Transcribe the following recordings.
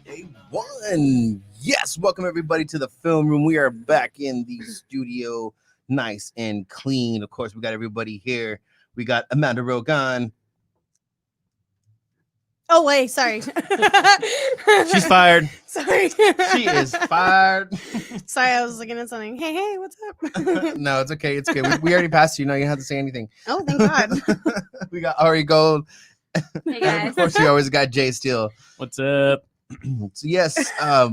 A1. Yes, welcome everybody to the film room. We are back in the studio, nice and clean. Of course, we got everybody here. We got Amanda Rogan. Oh, wait, sorry. She's fired. Sorry. She is fired. Sorry, I was looking at something. Hey, what's up? No, it's okay. It's good. We already passed you. No, you don't have to say anything. Oh, thank God. We got Ari Gold. Hey And of guys. course, we always got Jay Steele. What's up? So yes, I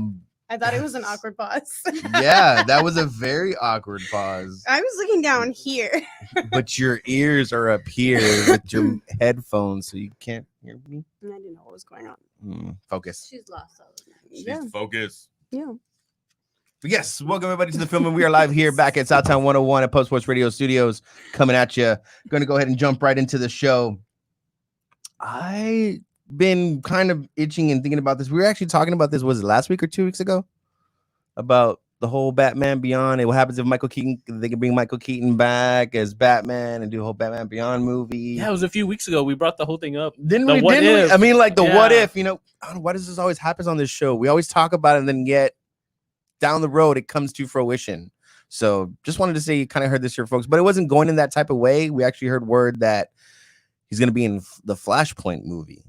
thought it was an awkward pause. yeah, that was a very awkward pause. I was looking down here. But your ears are up here with your headphones, so you can't hear me. And I didn't know what was going on. Focus. She's lost all of that. Yeah. Focus. Yeah. Yes, welcome everybody to the film, and we are live here back at Southtown 101 at Post Sports Radio Studios, coming at you. Going to go ahead and jump right into the show. I been kind of itching and thinking about this. We were actually talking about this, was it last week or 2 weeks ago? About the whole Batman Beyond and what happens if Michael Keaton, they can bring Michael Keaton back as Batman and do a whole Batman Beyond movie. Yeah, it was a few weeks ago. We brought the whole thing up. Didn't The we? what Didn't we? if. I mean, like the Yeah. what if, I don't know, why does this always happen on this show? We always talk about it and then yet down the road it comes to fruition. So just wanted to say you kind of heard this here, folks, but it wasn't going in that type of way. We actually heard word that he's going to be in the Flashpoint movie.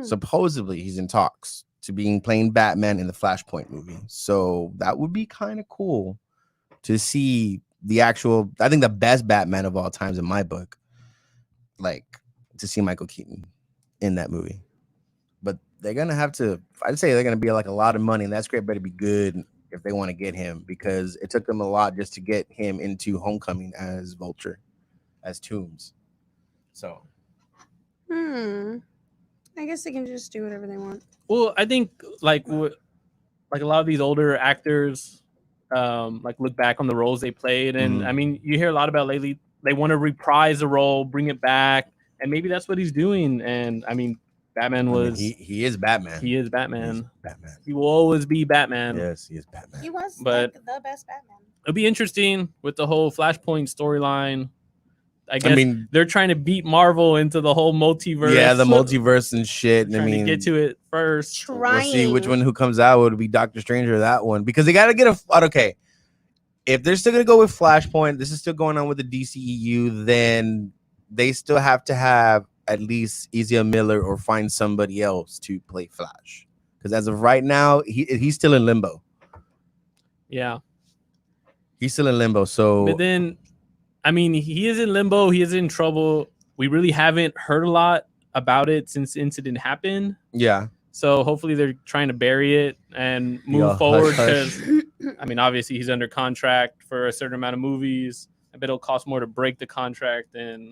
Supposedly he's in talks to playing Batman in the Flashpoint movie. So that would be kind of cool to see the actual, I think the best Batman of all times in my book, like to see Michael Keaton in that movie. But they're going to have to, I'd say they're going to be like a lot of money, and that script better be good if they want to get him, because it took them a lot just to get him into Homecoming as Vulture, as Toombs. So. I guess they can just do whatever they want. Well, I think like a lot of these older actors, like look back on the roles they played, and I mean, you hear a lot about lately. They want to reprise the role, bring it back, and maybe that's what he's doing. And I mean, Batman was he is Batman. He is Batman. He's Batman. He will always be Batman. Yes, he is Batman. He was But- like the best Batman. It'll be interesting with the whole Flashpoint storyline. I guess mean, they're trying to beat Marvel into the whole multiverse. yeah, the multiverse and shit. Trying to get to it first. We'll see which one who comes out. Would it be Doctor Strange or that one? Because they got to get okay. If they're still gonna go with Flashpoint, this is still going on with the DCEU. Then they still have to have at least Ezra Miller or find somebody else to play Flash. Because as of right now, he's still in limbo. Yeah, he's still in limbo. So, but then, I mean, he is in limbo. He is in trouble. We really haven't heard a lot about it since the incident happened. Yeah. So hopefully they're trying to bury it and move forward. Because I mean, obviously he's under contract for a certain amount of movies. I bet it'll cost more to break the contract than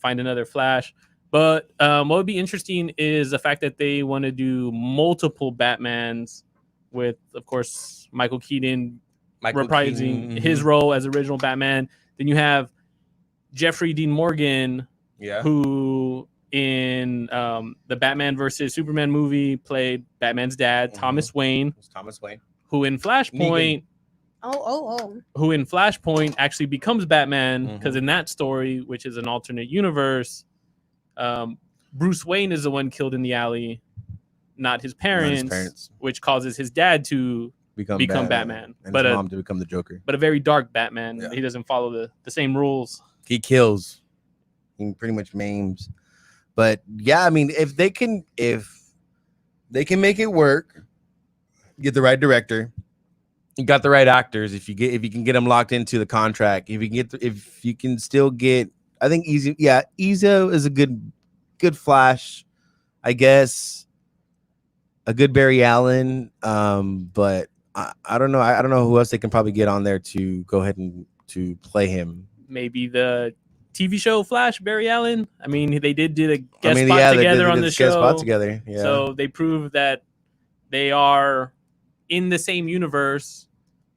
find another Flash. But what would be interesting is the fact that they want to do multiple Batmans with, of course, Michael Keaton reprising his role as original Batman. Then you have Jeffrey Dean Morgan, who in the Batman versus Superman movie played Batman's dad, Thomas Wayne. Thomas Wayne. Who in Flashpoint, who in Flashpoint actually becomes Batman, because in that story, which is an alternate universe, Bruce Wayne is the one killed in the alley, not his parents, which causes his dad to become Batman, and but his mom to become the Joker. But a very dark Batman. Yeah. He doesn't follow the same rules. He kills. He pretty much maims. But yeah, I mean, if they can make it work, get the right director, you got the right actors. If you can get them locked into the contract, if you can still get, I think Ezra is a good Flash, I guess. A good Barry Allen, but I don't know. I don't know who else they can probably get on there to go ahead and to play him. Maybe the TV show Flash, Barry Allen. I mean, they did a guest spot together on the show. Spot together. Yeah. So they proved that they are in the same universe.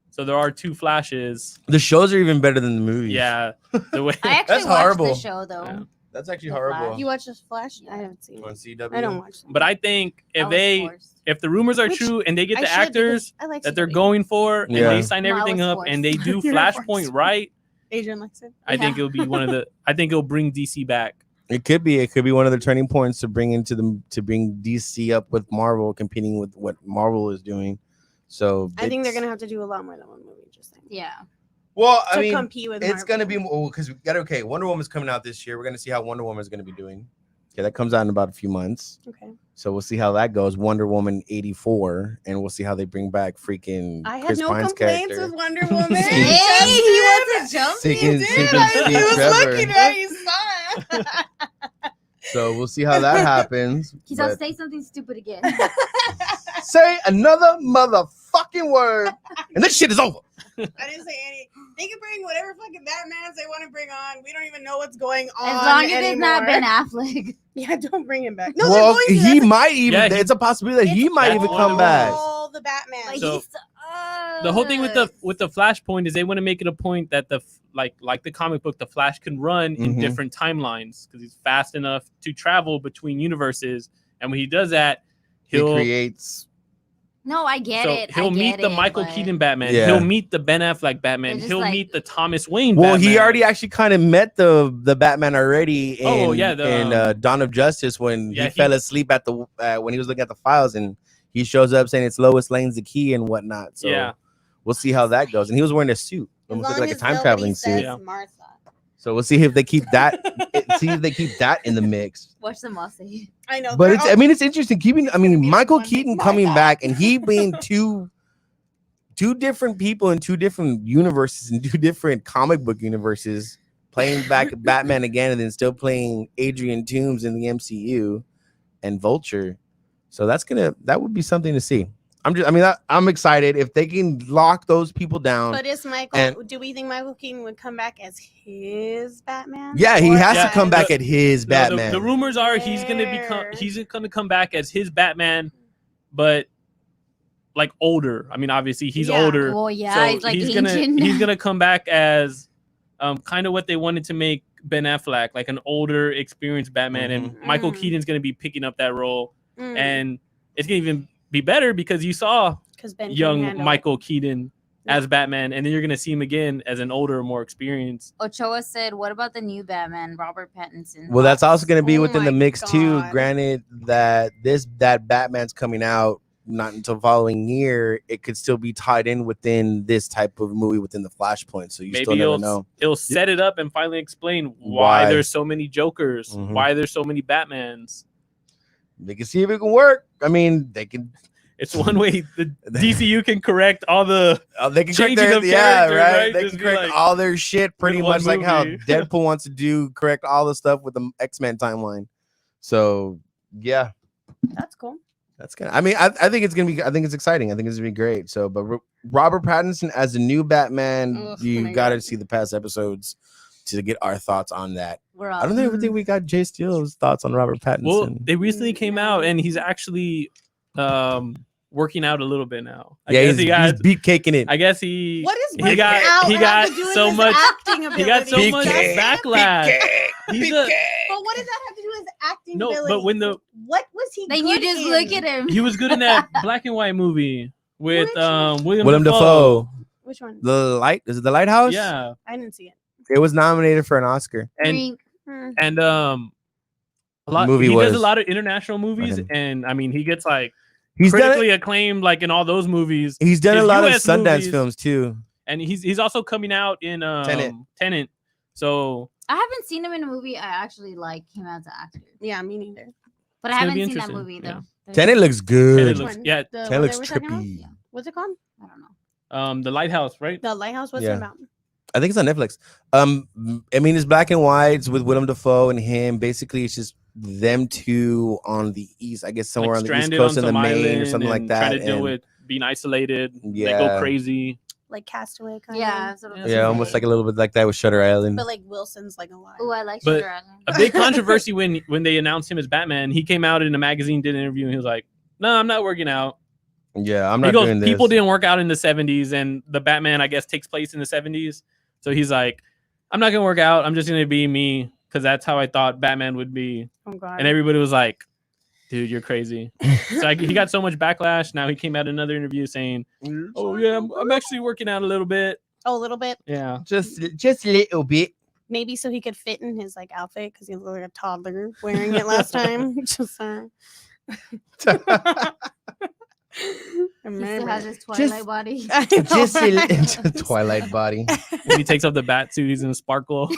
So there are two Flashes. The shows are even better than the movies. Yeah. The way I actually That's watched horrible. the show though. Yeah. That's actually horrible. You watch this Flash? I haven't seen On it. CW. I don't watch them. But I think if the rumors are true and they get the actors that they're going for and they sign everything up and they do Flashpoint right, Adrian likes it. I think it'll be I think it'll bring DC back. It could be one of the turning points to bring DC up with Marvel, competing with what Marvel is doing. So I think they're gonna have to do a lot more than one movie. Just saying. Yeah. Well, I To mean, compete with it's gonna be Marvel. because we got Wonder Woman's coming out this year. We're gonna see how Wonder Woman is gonna be doing. Okay, that comes out in about a few months. Okay. So we'll see how that goes. Wonder Woman 84, and we'll see how they bring back freaking I had Chris no Pine's complaints character. with Wonder Woman. Hey, Hey, he wants to jump. Seeking He Steve was Trevor. looking at you, son. So we'll see how that happens. He's gonna but say something stupid again. say another motherfucking word, and this shit is over. I didn't say any. They can bring whatever fucking Batmans they want to bring on. We don't even know what's going on. As long as anymore. it's not Ben Affleck. Yeah, don't bring him back. No, Well, they're going to. he That's- might even. Yeah, it's a possibility that he it's might that's even one come of back. all the Batman. Like, So- he's, The whole thing with the Flashpoint is they want to make it a point that like the comic book, the Flash can run in Mhm. different timelines because he's fast enough to travel between universes, and when he does that, He he'll creates. No, I get so it. he'll I meet get the it, Michael but Keaton Batman. Yeah. He'll meet the Ben Affleck Batman. They're just He'll like- meet the Thomas Wayne. Well, Batman. he already actually kind of met the Batman already in, Oh, yeah, in Dawn of Justice when yeah, he he- fell asleep at the when he was looking at the files, and he shows up saying it's Lois Lane's the key and whatnot. So Yeah. we'll see how that goes. And he was wearing a suit, As almost long looking like a as time nobody traveling says suit. Yeah. Martha. So we'll see if they keep that. See if they keep that in the mix. watch them all say. I know. But they're it's. all- I mean, it's interesting keeping. I gonna mean, be Michael one big Keaton my coming God. back and he being two different people in two different universes and two different comic book universes, playing back Batman again and then still playing Adrian Toomes in the MCU and Vulture. So that would be something to see. I'm excited if they can lock those people down. But is Michael? And- Do we think Michael Keaton would come back as his Batman? Yeah, he Or has to Yeah, come as- back at his No, Batman. the rumors are he's There. gonna come back as his Batman, but like older. I mean, obviously he's Yeah. older. Well, yeah, so it's like he's ancient. gonna come back as kind of what they wanted to make Ben Affleck, like an older, experienced Batman, and Michael Mm. Keaton's gonna be picking up that role, Mm, and it's gonna even be better because you saw 'cause Ben can young handle it. Michael Keaton Yeah. as Batman, and then you're gonna see him again as an older, more experienced. Ochoa said, "What about the new Batman, Robert Pattinson?" Well, that's also going to be Oh within the my mix too. God. Granted that that Batman's coming out not until following year, it could still be tied in within this type of movie within the Flashpoint. So you still Maybe never know. it'll set it up and finally explain Why. why there's so many Jokers, Mhm. why there's so many Batmans. They can see if it can work. I mean, they can. It's one way the DCU can correct all the They can correct Changing their of yeah, characters, right. right? They Just can be correct like, all their shit pretty one much like how movie. Deadpool wants to do. Correct all the stuff with the X-Men timeline. So yeah, That's cool. that's gonna. I mean, I think it's gonna be. I think it's exciting. I think it's gonna be great. So, but Robert Pattinson as the new Batman, Ugh, you my got to God. see the past episodes to get our thoughts on that. We're all, I don't ever think we got Jay Steele's thoughts on Robert Pattinson. well, they recently came out No. and he's actually working out a little bit now. I yeah, guess he's beat caking it. I guess he What is he working got out he have got to do with so his much acting he got so ability? much Big cake, backlash. He's a But what does that have to do with his acting no, ability? but when the What was he? then good you just in? look at him. he was good in that black and white movie with Which one? William Dafoe. Dafoe. Which one? Is it the Lighthouse? Yeah, I didn't see it. It was nominated for an Oscar. and Drink. Hmm. and a lot Movie he does was- a lot of international movies, him. and I mean he gets like He's done critically acclaimed like in all those movies, He's done a his lot of US Sundance movies. films too. and he's also coming out in Tenet. So I haven't seen him in a movie. I actually like him as an actor, Yeah, me neither. but It's I gonna be haven't seen that interesting, movie yeah. though. There's- Tenet looks good. Tenet Which looks one? yeah, The Tenet one looks they were talking about? trippy. Yeah. What's it called? I don't know. the Lighthouse, right? The Lighthouse. What's Yeah. it about? I think it's on Netflix. I mean, it's black and whites with Willem Dafoe and him. Basically, it's just them two on the east. I guess somewhere Like on the east stranded coast on in the some Maine or island something like and that. Trying to deal and- with being isolated. They Yeah. go crazy. Like Castaway kind Yeah, of. sort of Yeah, the yeah, same almost way. like a little bit like that with Shutter Island. But like Wilson's like alive. Oh, I like But- Shutter Island. A big controversy when they announced him as Batman. He came out in a magazine, did an interview, and he was like, "No, I'm not working out." Yeah, I'm He not goes, doing this. "People didn't work out in the '70s, and the Batman, I guess, takes place in the '70s." So he's like, "I'm not gonna work out. I'm just gonna be me because that's how I thought Batman would be." Oh god. And everybody was like, "Dude, you're crazy." So he got so much backlash. Now he came out in another interview saying, "Oh yeah, I'm actually working out a little bit." Oh, a little bit. Yeah, just a little bit. maybe so he could fit in his like outfit because he looked like a toddler wearing it last time. Just He still has his Twilight Just- body. Just a Twilight body. When he takes off the bat suit, he's in sparkle.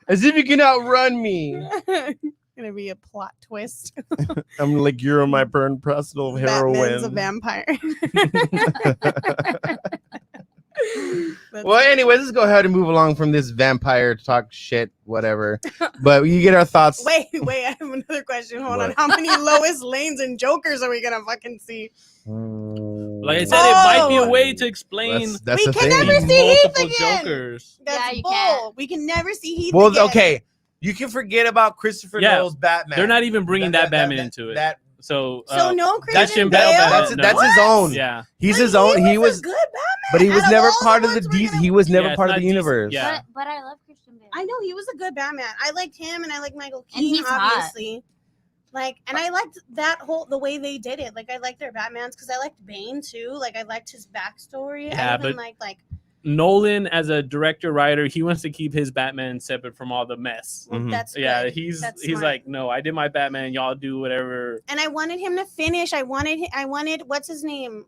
As if you can outrun me. Gonna be a plot twist. I'm like, you're my personal Batman's a heroine. vampire. Well, anyways, let's go ahead and move along from this vampire talk shit, whatever. But you get our thoughts. Wait, I have another question. Hold on. What? How many Lois Lanes and Jokers are we gonna fucking see? Like I said, it might be a way to explain That's We the can thing. never see Heath multiple again. Jokers. That's Yeah, you bull. can't. We can never see Heath Well, again. okay, you can forget about Christopher Yeah, Nolan's Batman. They're not even bringing that Batman into it. That So no that's Christian Bale. Bale. that's his own. Yeah, He's But his own. He a was, good Batman. but he was Out of never all part the of the ones we're DC. gonna- He was Yeah, never it's part of not the DC. universe. Yeah. But I love Christian Bale. I know he was a good Batman. I liked him and I like Michael And Keaton, he's hot. obviously. Like, and I liked the way they did it. Like, I liked their Batmans because I liked Bane too. Like, I liked his backstory. Yeah, I even but- like Nolan as a director writer, he wants to keep his Batman separate from all the mess. well, Mhm. that's Yeah, good. he's That's he's smart. like, no, I did my Batman. Y'all do whatever. And I wanted him to finish. I wanted what's his name?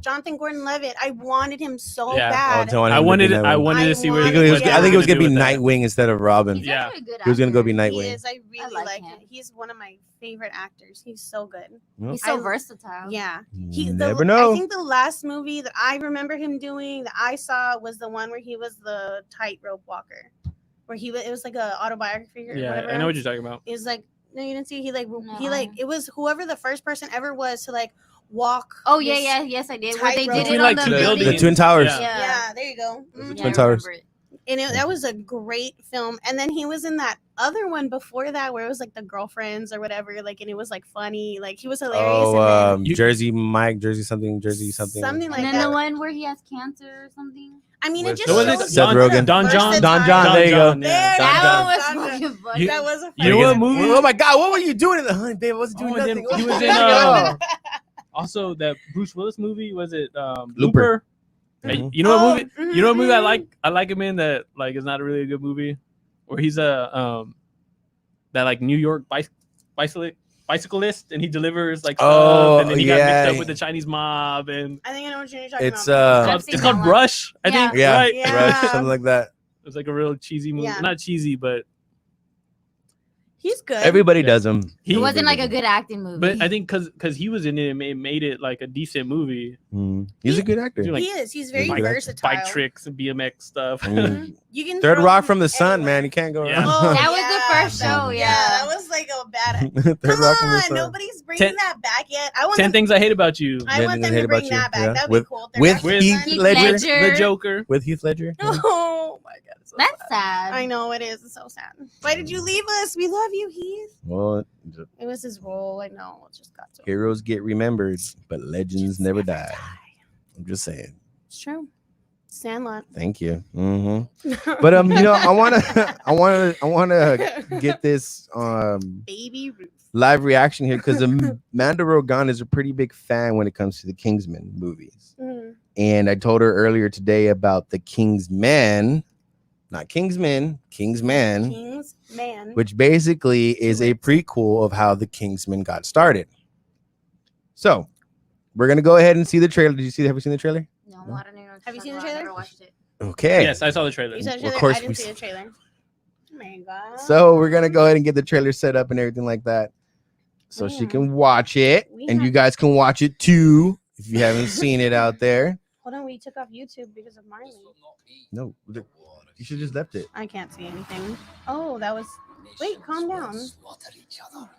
Jonathan Gordon-Levitt. I wanted him so Yeah. bad. I wanted to see where I I think it was, Yeah. I think it was gonna be with that. Nightwing instead of Robin. He's Yeah. actually a good He was gonna go actor. be He Nightwing. is. I really like like him. him. He's one of my favorite actors. He's so good. He's so I- versatile. Yeah. You never know. I think the last movie that I remember him doing that I saw was the one where he was the tightrope walker, where it was like a autobiography or Yeah, whatever. I know what you're talking about. It was like no, you didn't see. He like No. it was whoever the first person ever was to like walk. Oh this- yes, I did. Where they tightrope. did Between, it like, on two the buildings. The Twin Towers. Yeah. Yeah, there you go. The Mhm. Twin Towers. And that was a great film. And then he was in that other one before that where it was like the girlfriends or whatever. Like, and it was like funny. Like he was hilarious. Oh, and then, Jersey Mike, Jersey something. something like And then that. the one where he has cancer or something. I mean, it With just No, was shows it Seth you what a Rogen. Don John? versatile- Don John, there you go. John, yeah. There Don you John. go, was Don John. fucking funny. That was a You know what movie? Oh my God, what were you doing in the honey, babe? I wasn't doing Oh, and then nothing. he was in, Oh. Also, that Bruce Willis movie, was it Looper. Looper? Hey, Mhm. you know what movie? mhm, You know what movie I mhm. like? I like him in that like is not a really a good movie, where he's a that like New York bicyclist and he delivers like stuff Oh, and then he got yeah. mixed up with the Chinese mob and I think I know what you're talking It's about. I've it's seen called that one. Rush, I Yeah. think. Yeah, Right? Yeah. Rush, something like that. It was like a real cheesy movie. Yeah. Not cheesy, but He's good. Everybody Yeah. does them. he It wasn't like a good acting movie. but I think because he was in it, it made it like a decent movie. He's a good actor. Like he is. He's very bike- versatile. Bike tricks and BMX stuff. Mhm. You can Third throw Rock him from the Sun, anywhere. man. You can't go Yeah. wrong. Oh, That was the first show, yeah. that was like a bad. Third Come Rock from the on, Sun. nobody's bringing that back yet. I want 10 them, Things I Hate About You. I Yeah, want they them hate to bring about you. that back. Yeah. That'd With- be cool. with They're Heath Heath Ledger. Ledger. The Joker. With Heath Ledger. Oh my god, it's so That's sad. sad. I know it is. It's so sad. Why did you leave us? We love you, Heath. Well, It was his role. I know. It just got to. heroes get remembered, but legends never die. I'm just saying. It's true. Sandlot. Thank you. But you know, I wanna get this Baby Ruth. live reaction here because Amanda Rogan is a pretty big fan when it comes to the Kingsman movies. Mhm. And I told her earlier today about the Kingsmen, not Kingsmen, Kingsman, King's man. which basically is a prequel of how the Kingsmen got started. So we're gonna go ahead and see the trailer. Did you see? Have you seen the trailer? No, I don't know. what Have you you're seen the talking about. I trailer? never watched it. Okay. Yes, I saw the trailer. You saw the Of trailer? course I didn't we see the trailer. Oh my god. So we're gonna go ahead and get the trailer set up and everything like that, so she Yeah. can watch it, We and you have- guys can watch it too if you haven't seen it out there. Hold on, we took off YouTube because of Marley. No, you should just left it. I can't see anything. Oh, that was. Wait, calm down. Slaughter each other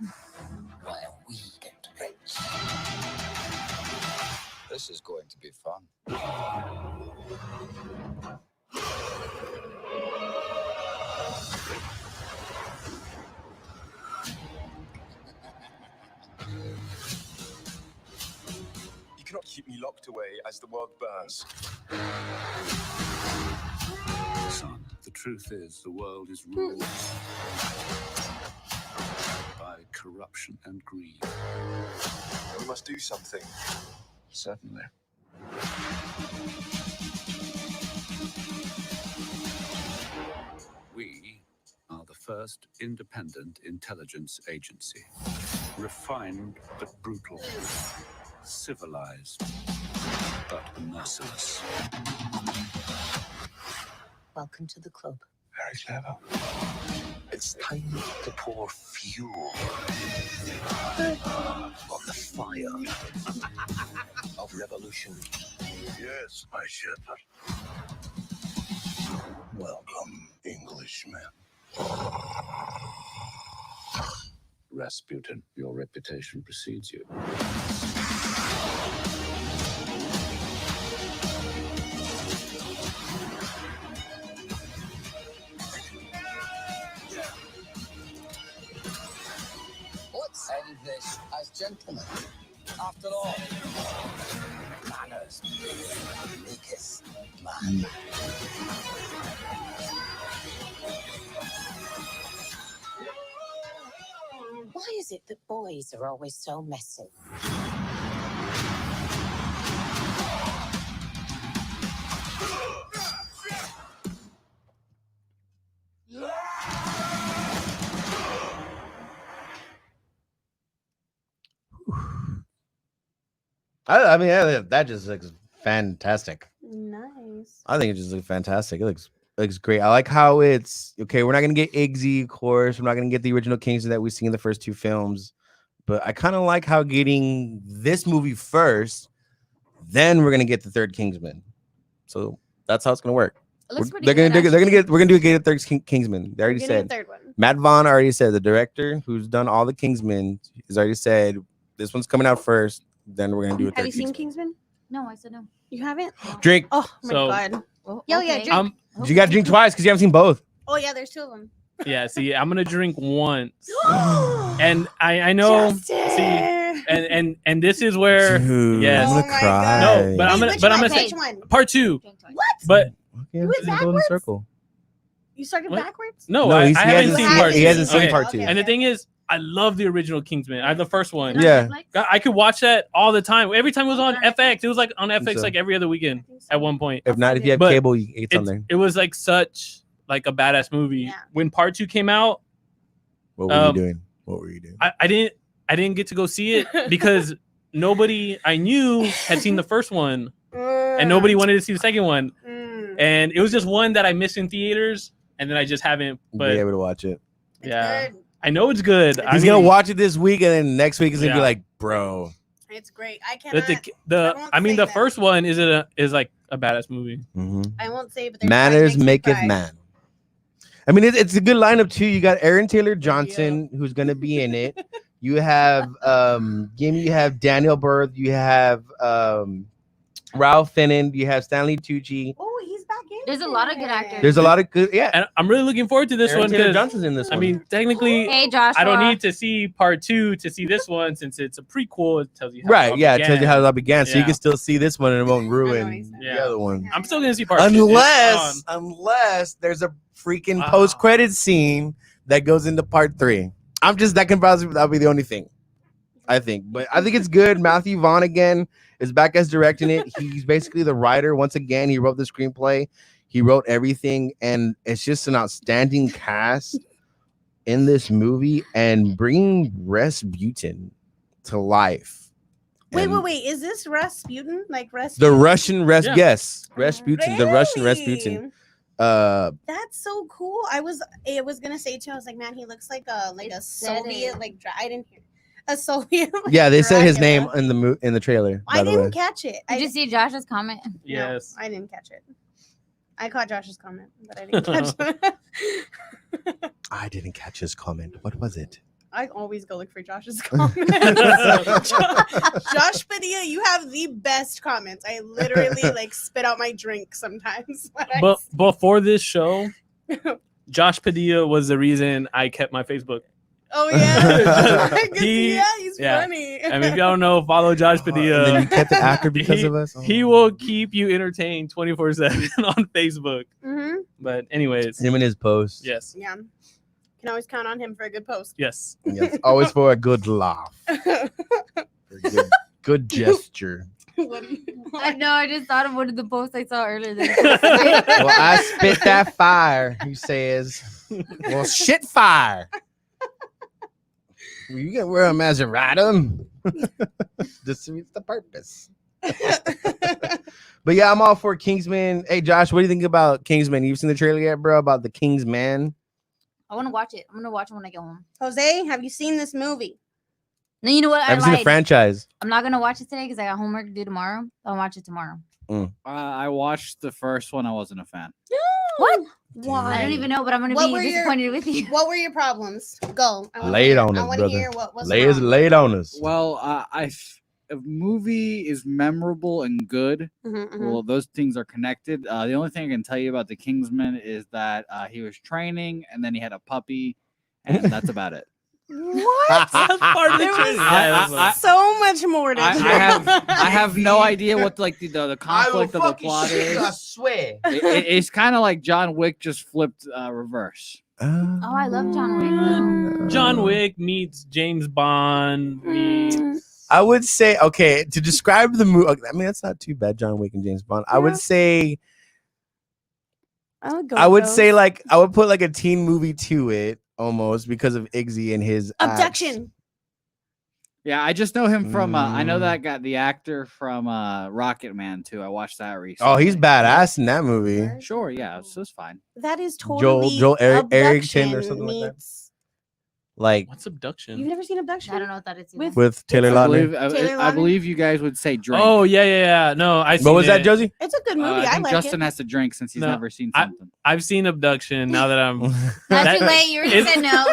while we get rich. This is going to be fun. You cannot keep me locked away as the world burns. Son, the truth is the world is ruled by corruption and greed. We must do something. Certainly. first independent intelligence agency. Refined but brutal. Civilized but merciless. Welcome to the club. Very clever. It's time to pour fuel on the fire of revolution. Yes, my shepherd. Welcome, Englishman. Rasputin, your reputation precedes you. Let's end this as gentlemen. After all, manners maketh man. Why is it that boys are always so messy? I mean, that just looks fantastic. Nice. I think it just looks fantastic. It looks great. I like how it's okay. We're not gonna get Iggsy, of course. We're not gonna get the original Kingsman that we see in the first two films, but I kind of like how getting this movie first, then we're gonna get the third Kingsman. So that's how it's gonna work. It looks pretty We're gonna good, do a third Kingsman. They already We're getting said. a third one. Matt Vaughn already said, the director who's done all the Kingsmen has already said this one's coming out first. Then we're gonna do a third. Have you seen Kingsman. Kingsman? No, I said no. You haven't? Drink. Oh my So- god. Well, Yo, yeah, okay. drink. You got to drink twice because you haven't seen both. Oh yeah, there's two of them. Yeah, see, I'm gonna drink once, and I know. Justin! And this is where Dude, yes. I'm Oh gonna my cry. God. No, but I'm Wait, gonna which but I'm one? gonna say Which one? part two. Drink twice. What? But Okay, You went let's go in a backwards? circle. You started What? backwards? no, No, I he haven't hasn't seen seen- part he two. hasn't seen Okay. part two. And the thing is, I love the original Kingsman. I have the first one. Is it on Yeah. Netflix? I could watch that all the time. Every time it was on Is it on FX. It was like on FX so. like every other weekend at one point. If not, if you have But cable, it's on there. It was like such like a badass movie. Yeah. When part two came out, What were you doing? What were you doing? I didn't get to go see it because nobody I knew had seen the first one and nobody wanted to see the second one. And it was just one that I missed in theaters, and then I just haven't. But Be able to watch it. yeah, I know it's good. It's I He's mean, gonna watch it this week, and then next week is gonna be Yeah. like, bro. It's great. I but cannot. I mean, say the that. first one is like a badass movie. Mhm. I won't say, but there's Manners one makes me maketh cry. man. I mean, it's a good lineup too. You got Aaron Taylor Johnson, who's gonna be in it. You have you have Daniel Berth, you have Ralph Fiennes, you have Stanley Tucci. Oh, he's back in. There's a lot of good actors. There's a lot of good, yeah. And I'm really looking forward to this Aaron one Taylor because Johnson's in this I one. mean, technically, Hey, Joshua. I don't need to see part two to see this one since it's a prequel. It tells you how it right, all yeah, it tells you how it began. all began, so you Yeah. can still see this one and it won't I ruin know the Yeah. other one. I'm still gonna see part two. Unless there's a freaking Wow. post-credit scene that goes into part 3. That'll be the only thing. I think. But I think it's good. Matthew Vaughn again is back as directing it. He's basically the writer. Once again, he wrote the screenplay. He wrote everything. And it's just an outstanding cast in this movie and bringing Rasputin to life. Wait. And Is this Rasputin? Like The Rasputin? Russian Yeah. yes, Rasputin, the Russian Really? Rasputin. That's so cool. I was gonna say too. I was like, man, he looks like a It said Soviet it. like I didn't hear a Soviet. Like, Yeah, they said his name Dracula. in the trailer. I By the way, didn't catch it. Did you see Josh's comment? Yes. No, I didn't catch it. I caught Josh's comment, but I didn't catch it. I didn't catch his comment. What was it? I always go look for Josh's comments. Josh Padilla, you have the best comments. I literally like spit out my drink sometimes. But before this show, Josh Padilla was the reason I kept my Facebook. Oh yeah, I could see He- that. He's yeah. funny. I mean, if y'all don't know, follow Josh And then you Padilla. kept it after because of us. He will keep you entertained 24/7 on Facebook. Mhm. But anyways, him and his posts. yes, Yeah, can always count on him for a good post. yes. Yes, always for a good laugh, for a good gesture. What do you- I know. I just thought of one of the posts I saw earlier. Well, I spit that fire, he says. Well, shit fire. Well, you can wear them as a ride-em. This suits the purpose. But yeah, I'm all for Kingsman. Hey, Josh, what do you think about Kingsman? You've seen the trailer yet, bro, about the Kingsman? I want to watch it. I'm gonna watch it when I get home. Jose, have you seen this movie? No, you know what? I haven't seen the franchise. I'm not gonna watch it today because I got homework to do tomorrow. I'll watch it tomorrow. I watched the first one. I wasn't a fan. What? Why? I don't even know, but I'm gonna What be were your- disappointed with you. What were your problems? Go. I wanna Lay it hear- on I us, wanna brother. hear what was Lay wrong. it on us. Well, a movie is memorable and good. Mhm, mhm. Well, those things are connected. The only thing I can tell you about the Kingsman is that he was training and then he had a puppy, and that's about it. What? That's part of the There was training. Yeah, it was so much more to I have no idea what the conflict of the plot is. I swear. It's kind of like John Wick just flipped reverse. Oh, I love John Wick. Though. John Wick meets James Bond meets. I would say, okay, to describe the movie, I mean, that's not too bad, John Wick and James Bond. I would say, I would go. I would with say, those. like, I would put like a teen movie to it almost because of Iggy and his acts. Abduction. Yeah, I just know him from. I know that guy, the actor from Rocket Man too. I watched that recently. Oh, he's badass in that movie. Sure, yeah, so it's fine. That is totally Joel Abduction Errington or something like that? meets- Like What's Abduction? You've never seen Abduction? I don't know what that is. either. with Taylor I Lautner. believe, Taylor I Lautner? believe you guys would say drink. Oh yeah. No, I. What was that, Josie? It's a good movie. I I think like Justin it. has to drink since he's No, never seen I- something. I've seen Abduction. Now that I'm. Not That- too late. You already It's- said no.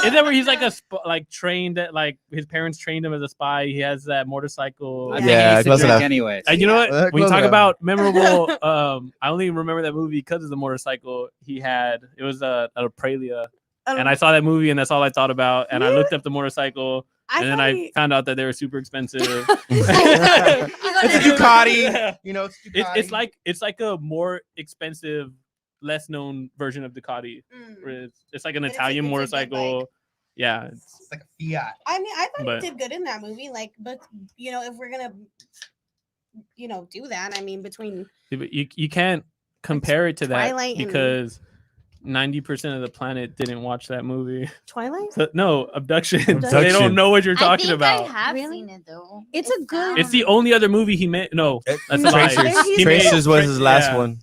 Isn't that where he's like like trained at like his parents trained him as a spy? He has that motorcycle. I think Yeah, he needs to close drink enough. anyways. And you know what? When you Close talk enough. about memorable, I only remember that movie because of the motorcycle he had. It was a Aprilia, and I saw that movie, and that's all I thought about. And I looked up the motorcycle, and then I found out that they were super expensive. It's a Ducati. Yeah. You know, it's Ducati. It's like a more expensive, less known version of Ducati. Where it's like an But Italian it's a good motorcycle. bike. Yeah, It's like a Fiat. I mean, I thought But- he did good in that movie. Like, but you know, if we're gonna, do that, I mean, between but you can't compare it to that Twilight and- because 90% of the planet didn't watch that movie. Twilight, So, no, Abduction. So they Abduction. don't know what you're I talking think about. I have Really? seen it though. It's a good- It's the only other movie he made. No, that's a lie. Tracers. He made- Tracers was his last Yeah. one.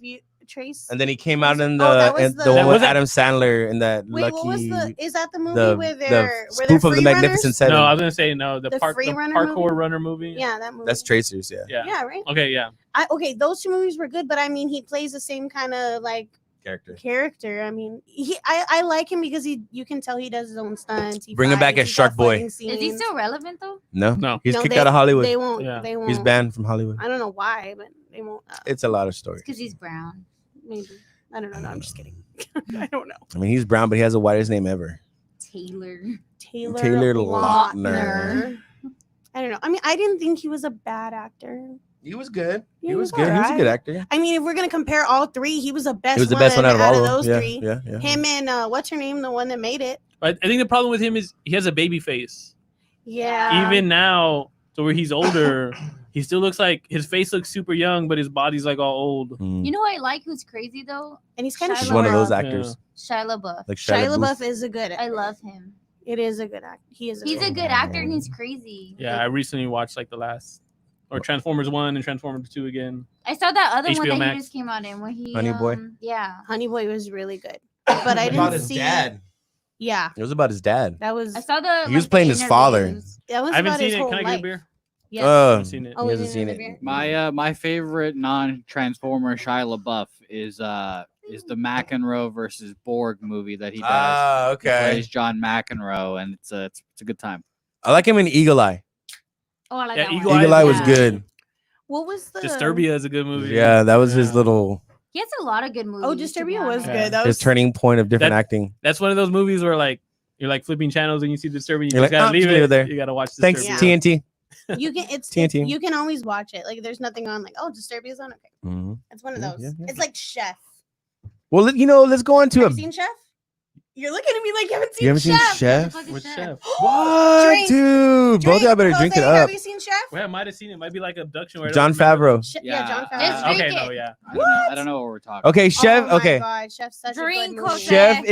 Trace. And then he came out in that was the one Was with it- Adam Sandler and that Wait, lucky what was the? Is that the movie the, where the they're where spoof they're of the free Magnificent runners? Seven. No, I was gonna say no. The Free Runner parkour movie? runner movie. Yeah, that movie. That's Tracers, yeah. Yeah. Yeah, right. Okay. Yeah. Okay, those two movies were good, but I mean, he plays the same kind of like character. I mean, I like him because you can tell he does his own stunts. He Bring him back fights, as he's Shark got Boy. fighting Is he scenes. still relevant though? No. He's No, kicked they- out of Hollywood. They won't. Yeah. They won't. He's banned from Hollywood. I don't know why, but they won't. It's a lot of stories. Because he's brown. Maybe. I don't know. No, I'm just kidding. I don't know. I mean, he's brown, but he has the whitest name ever. Taylor. Taylor Lautner. Lautner. I don't know. I mean, I didn't think he was a bad actor. He was good. Yeah, He was good. He was a good alright. actor. I mean, if we're gonna compare all three, he was the best. He was the best one out of all of them. those Yeah, three. yeah. Him and what's her name, the one that made it. But I think the problem with him is he has a baby face. Yeah. Even now, so where he's older, he still looks like his face looks super young, but his body's like all old. You know what I like who's crazy though? and he's kind of He's Shia one of those LaBeouf. actors. Shia LaBeouf. Like Shia Shia LaBeouf LaBeouf. is a good. I love him. It is a good act. He is. He's a good actor and he's crazy. Yeah, I recently watched like the last or Transformers 1 and Transformers 2 again. I saw that other one HBO that Max. he just came out in where he Honey Boy? Yeah. Honey Boy was really good, but I About didn't his see. dad. Yeah, It was about his dad. that was. I saw the He was the playing his father. interviews. That was I haven't about seen his it. whole Can I get a life. beer? Yes. I haven't seen it. Oh, He we hasn't didn't seen have it. beer? My favorite non-Transformer Shia LaBeouf is the McEnroe versus Borg movie that he does. Ah, He okay. plays John McEnroe, and it's a good time. I like him in Eagle Eye. Oh, I like Yeah, that Eagle one. Eagle Eye was Yeah. good. What was the Disturbia is a good movie. Yeah, that was his Yeah. little He has a lot of good movies. Oh, to be Disturbia was honest. Yeah. good. That his was turning point of different That- acting. That's one of those movies where like you're like flipping channels and you see Disturbia, you You're just like, gotta "Oh, leave just leave it it there. You gotta watch Disturbia. Thanks, Yeah. TNT. you can. It's TNT. you can always watch it. Like there's nothing on. Like Disturbia's on. Okay, Mhm. it's one of Yeah, those. yeah, yeah. It's like Chef. Well, let's go on to Have a. you seen Chef? You're looking at me like you haven't seen You haven't seen Chef. Chef? What the fuck is With Chef? Chef. What, Drink. dude? Both of y'all better Jose, drink it up. Have you seen Chef? Well, I might have seen it. Might be like abduction. Where I John don't remember. Favreau. Yeah, Jon Yeah, Favreau. Just drink Okay, it. no, yeah. I don't know what we're talking. Okay, Chef. Oh my Okay, God, Chef's such Drink a good movie. Jose. Chef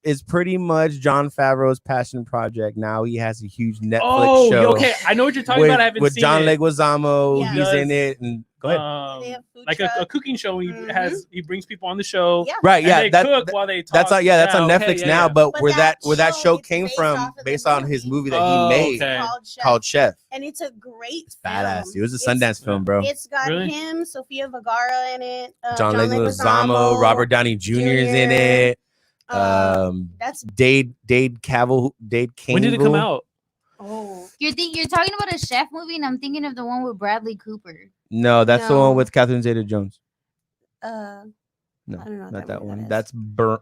is pretty much Jon Favreau's passion project. Now he has a huge Netflix Oh, show. okay. I know what you're talking with, about. I haven't with seen John it. Leguizamo. Yeah. He's in Does- it. And go ahead. They have food Like truck. a cooking show. He Mhm. he brings people on the show. Yeah. Right? And Yeah, they that, cook while they talk. that's on. Yeah, that's on okay, Netflix yeah, now. yeah. But But where that show it's came based from, off of the based on his movie. movie that Oh, he made okay. called Chef. And it's a great Badass. film. It was a It's- Sundance film, bro. It's got Really? him, Sofia Vergara in it, John Leguizamo, Robert Downey Jr. is in it. That's Dade Cavill. When did it come out? You're talking about a chef movie, and I'm thinking of the one with Bradley Cooper. No, that's the No. one with Catherine Zeta-Jones. No, No, I don't know what not that one. is. That's Burnt.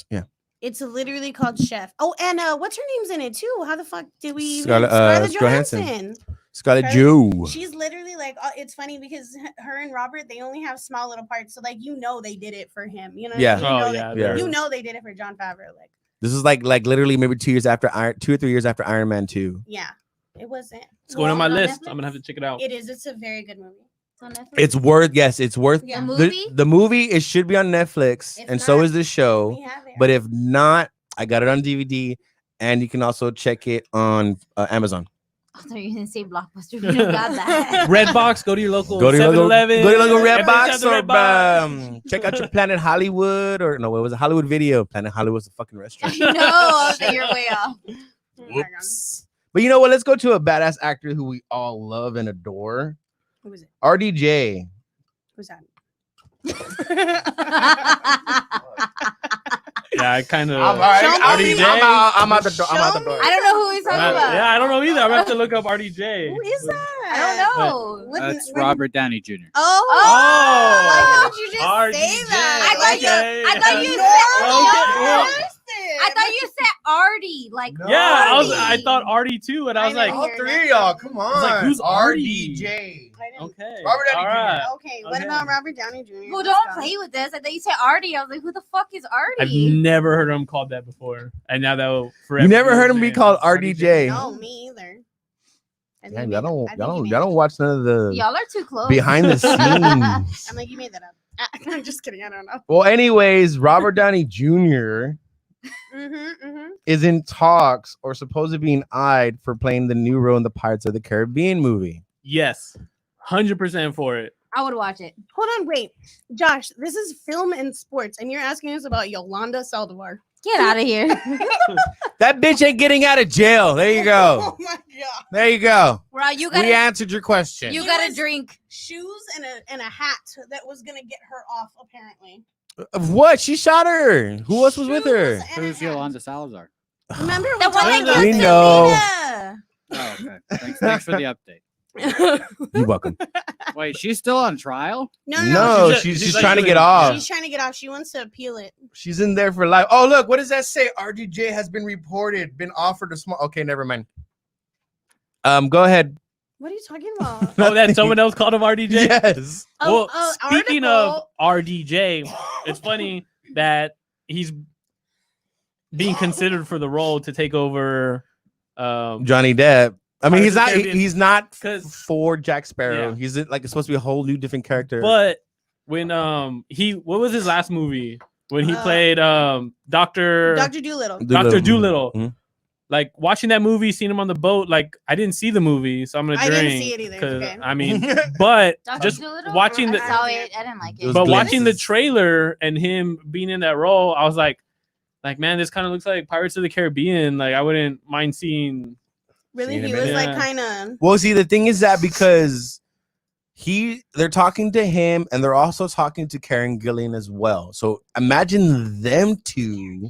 Yeah. It's literally called Chef. Oh, and what's her name's in it too? How the fuck did we? Scarlett Johansson. Johansson. Scarlett Scarlett- Joe. She's literally like, it's funny because her and Robert, they only have small little parts, so like they did it for him. You know? Yeah. You know Oh, that- yeah. Yeah. You know they did it for Jon Favreau. Like, This is like literally maybe 2 or 3 years after Iron Man 2. yeah, it wasn't. It's going on my Well, on list. Netflix? I'm gonna have to check it out. It is. It's a very good movie. It's on Netflix. It's worth Yeah. The movie? the movie. It should be on Netflix, If and so not, is the show. We have it. But if not, I got it on DVD, and you can also check it on Amazon. I thought you were gonna say Blockbuster. You don't got that. Redbox. Go to your local Go to your local 7-Eleven. Redbox or Redbox. check out your Planet Hollywood or no, it was a Hollywood Video. Planet Hollywood's a fucking restaurant. No, I think you're way off. Oh my God. Whoops. But you know what? Let's go to a badass actor who we all love and adore. Who is it? RDJ. Who's that? Yeah, I kind of. I'm out the door. I'm out the door. I don't know who he's talking about. Yeah, I don't know either. I'm gonna have to look up RDJ. Who is that? I don't know. That's Robert Downey Jr. Oh, Oh. why couldn't you just say RDJ. that? I thought you Okay. said I thought you said Artie, like Yeah, Artie. I thought Artie too, and I was I like, know. All three of y'all, come on. I was like, who's RDJ? I didn't- okay, Robert Downey all right. Okay, what Okay. about Robert Downey Jr.? Who don't play with this? I thought you said Artie. I was like, who the fuck is I've Artie? never heard him called that before, and now that will forever. You never be heard his him be name. called RDJ? No, me either. I think Damn, you y'all made don't, that- I y'all think you don't, made y'all that don't watch none of the Y'all are too close. behind the scenes. I'm like, you made that up. I'm just kidding. I don't know. Well, anyways, Robert Downey Jr. is in talks or supposed to being eyed for playing the new role in the Pirates of the Caribbean movie. Yes, 100% for it. I would watch it. Hold on, wait. Josh, this is film and sports, and you're asking us about Yolanda Saldivar. Get out of here. That bitch ain't getting out of jail. There you go. Oh my God. There you go. Bro, you We gotta answered your question. you It gotta was- drink. Shoes and a hat that was going to get her off, apparently. Of what? She shot her. Who else was with her? Shoes and a Who's hat. Yolanda Salazar? Remember The one that We goes to know. Vita. Oh, okay. Thanks for the update. You're welcome. Wait, she's still on trial? No, No, She's she's like trying to doing- get off. She's trying to get off. She wants to appeal it. She's in there for life. Oh, look, what does that say? RDJ has been offered a small. Okay, never mind. Go ahead. What are you talking about? Oh, that someone else called him RDJ. Yes. Well, Oh, speaking of RDJ, it's funny that he's being considered for the role to take over. Johnny Depp. I mean, Pirates of the Caribbean. he's not 'Cause- for Jack Sparrow. Yeah. He's like it's supposed to be a whole new different character. But when what was his last movie when he played Doctor Doolittle. Doolittle. Mhm. Like watching that movie, seeing him on the boat, like I didn't see the movie, so I'm gonna I drink. didn't see it either, 'cause, okay. I mean, but Dr. just Dolittle? watching I the saw it. I didn't like It was it. but glimpses. watching the trailer and him being in that role, I was like man, this kind of looks like Pirates of the Caribbean. Like I wouldn't mind seeing. Really? Seen He him was in like it. kind of. Well, see, the thing is that because they're talking to him and they're also talking to Karen Gillan as well. So imagine them two.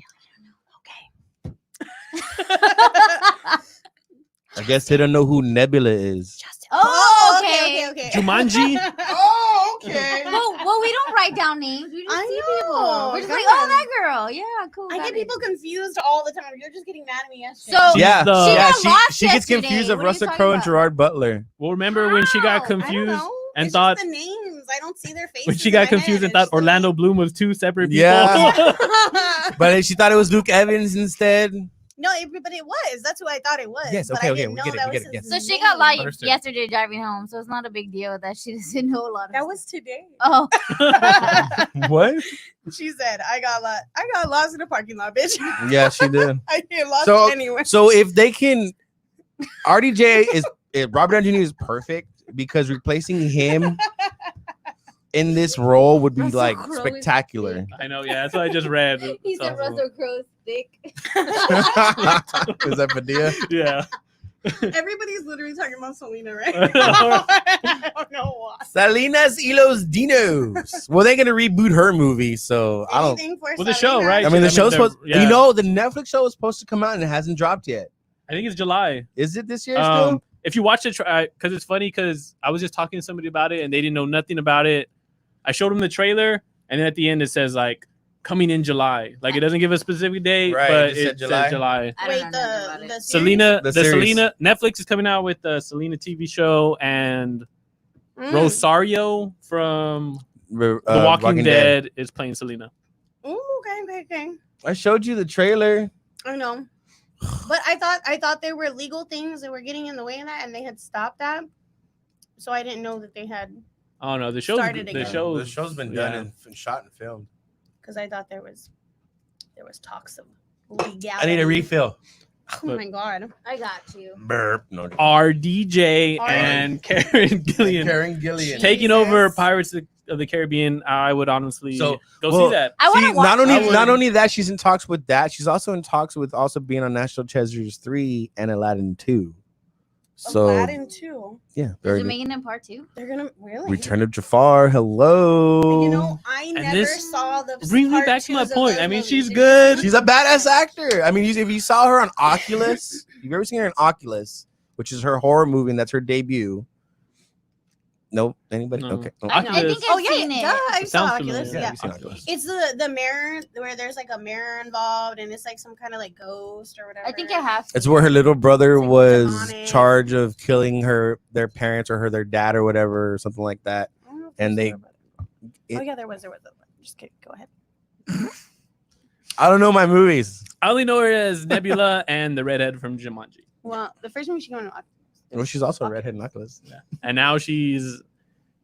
I guess they don't know who Nebula is. Oh, okay. okay. Jumanji? Oh, okay. Well, we don't write down names. We just I see know. people. We're just like, God. oh, that girl. Yeah, cool. I got get it. people confused all the time. You're just getting mad at me yesterday. So- Yeah, the- She yeah. got lost She gets yesterday. confused of What are you Russell talking Crowe and about? Gerard Butler. Well, remember when she got How? I don't confused know. and It's thought just the names. names. I don't see their faces. When she got confused and thought Orlando Bloom was two separate people. Yeah. But she thought it was Luke Evans instead. No, but it was. That's who I thought it was. Yes, but okay, I okay, didn't we know get it, that we was get it, his So she name. got light Understood. yesterday driving home, so it's not a big deal that she doesn't know a lot of That stuff. was today. Oh, What? She said, I got lost in the parking lot, bitch. Yeah, she did. I get lost So, anywhere. so if they can, RDJ is Robert Downey Jr. is perfect because replacing him in this role would be Russell like Crowe is spectacular. I know, yeah, that's what I just read. he said Russell Crowe's thick. Is that Padilla? Yeah. Everybody's literally talking about Selena, right? I I don't know why. Salinas y los Dinos. Well, they're gonna reboot her movie, so I don't. Anything for Well, the show, Selena? right? I mean, the show's they're- supposed. yeah. You know, the Netflix show was supposed to come out and it hasn't dropped yet. I think it's July. Is it this year still? If you watch it, because it's funny, because I was just talking to somebody about it and they didn't know nothing about it. I showed them the trailer, and then at the end it says like coming in July. Like it doesn't give a specific date, Right, but it just said it July. says July. I Wait, don't know nothing about the it. series? Selena, The the series. Selena Netflix is coming out with the Selena TV show, and Rosario from The Walking Dead is playing Selena. Ooh, okay. I showed you the trailer. I know. But I thought there were legal things that were getting in the way of that, and they had stopped that. So I didn't know that they had, Oh no, the show's Started the again. show. The show's been done and shot and filmed. because I thought there was talks of legality. I need a refill. Oh my god. I got you. Burp. No. RDJ and Karen Gillian Karen Gillian. taking over Jesus. Pirates of the Caribbean. I would honestly So, go well, see that. I want See, to watch. not only that, she's in talks with that. She's also in talks with also being on National Treasures 3 and Aladdin 2. So Aladdin too. yeah, Is very it good. making it part 2? They're gonna really. Return of Jafar. Hello. You know, I never this saw the. brings me part back to my twos of point. those I mean, movies. she's Did you good. see She's a badass actor. I mean, if you saw her on Oculus, you've ever seen her in Oculus, which is her horror movie, and that's her debut. Nope. Anybody? No. Okay. Oh. I Oculus. think Oh I've yeah, seen it. duh, I It saw sounds Oculus. familiar. Yeah, you've seen Oculus. it's the mirror where there's like a mirror involved, and it's like some kind of like ghost or whatever. I think I have. It's where her little brother It's like was demonic. charged of killing their parents or their dad or whatever, or something like that. I don't know if and there's they- a- Oh yeah, there was. Just kidding. Go ahead. I don't know my movies. I only know her as Nebula and the redhead from Jumanji, Well, the first movie she went on. Well, she's also a redhead in Oculus. and now she's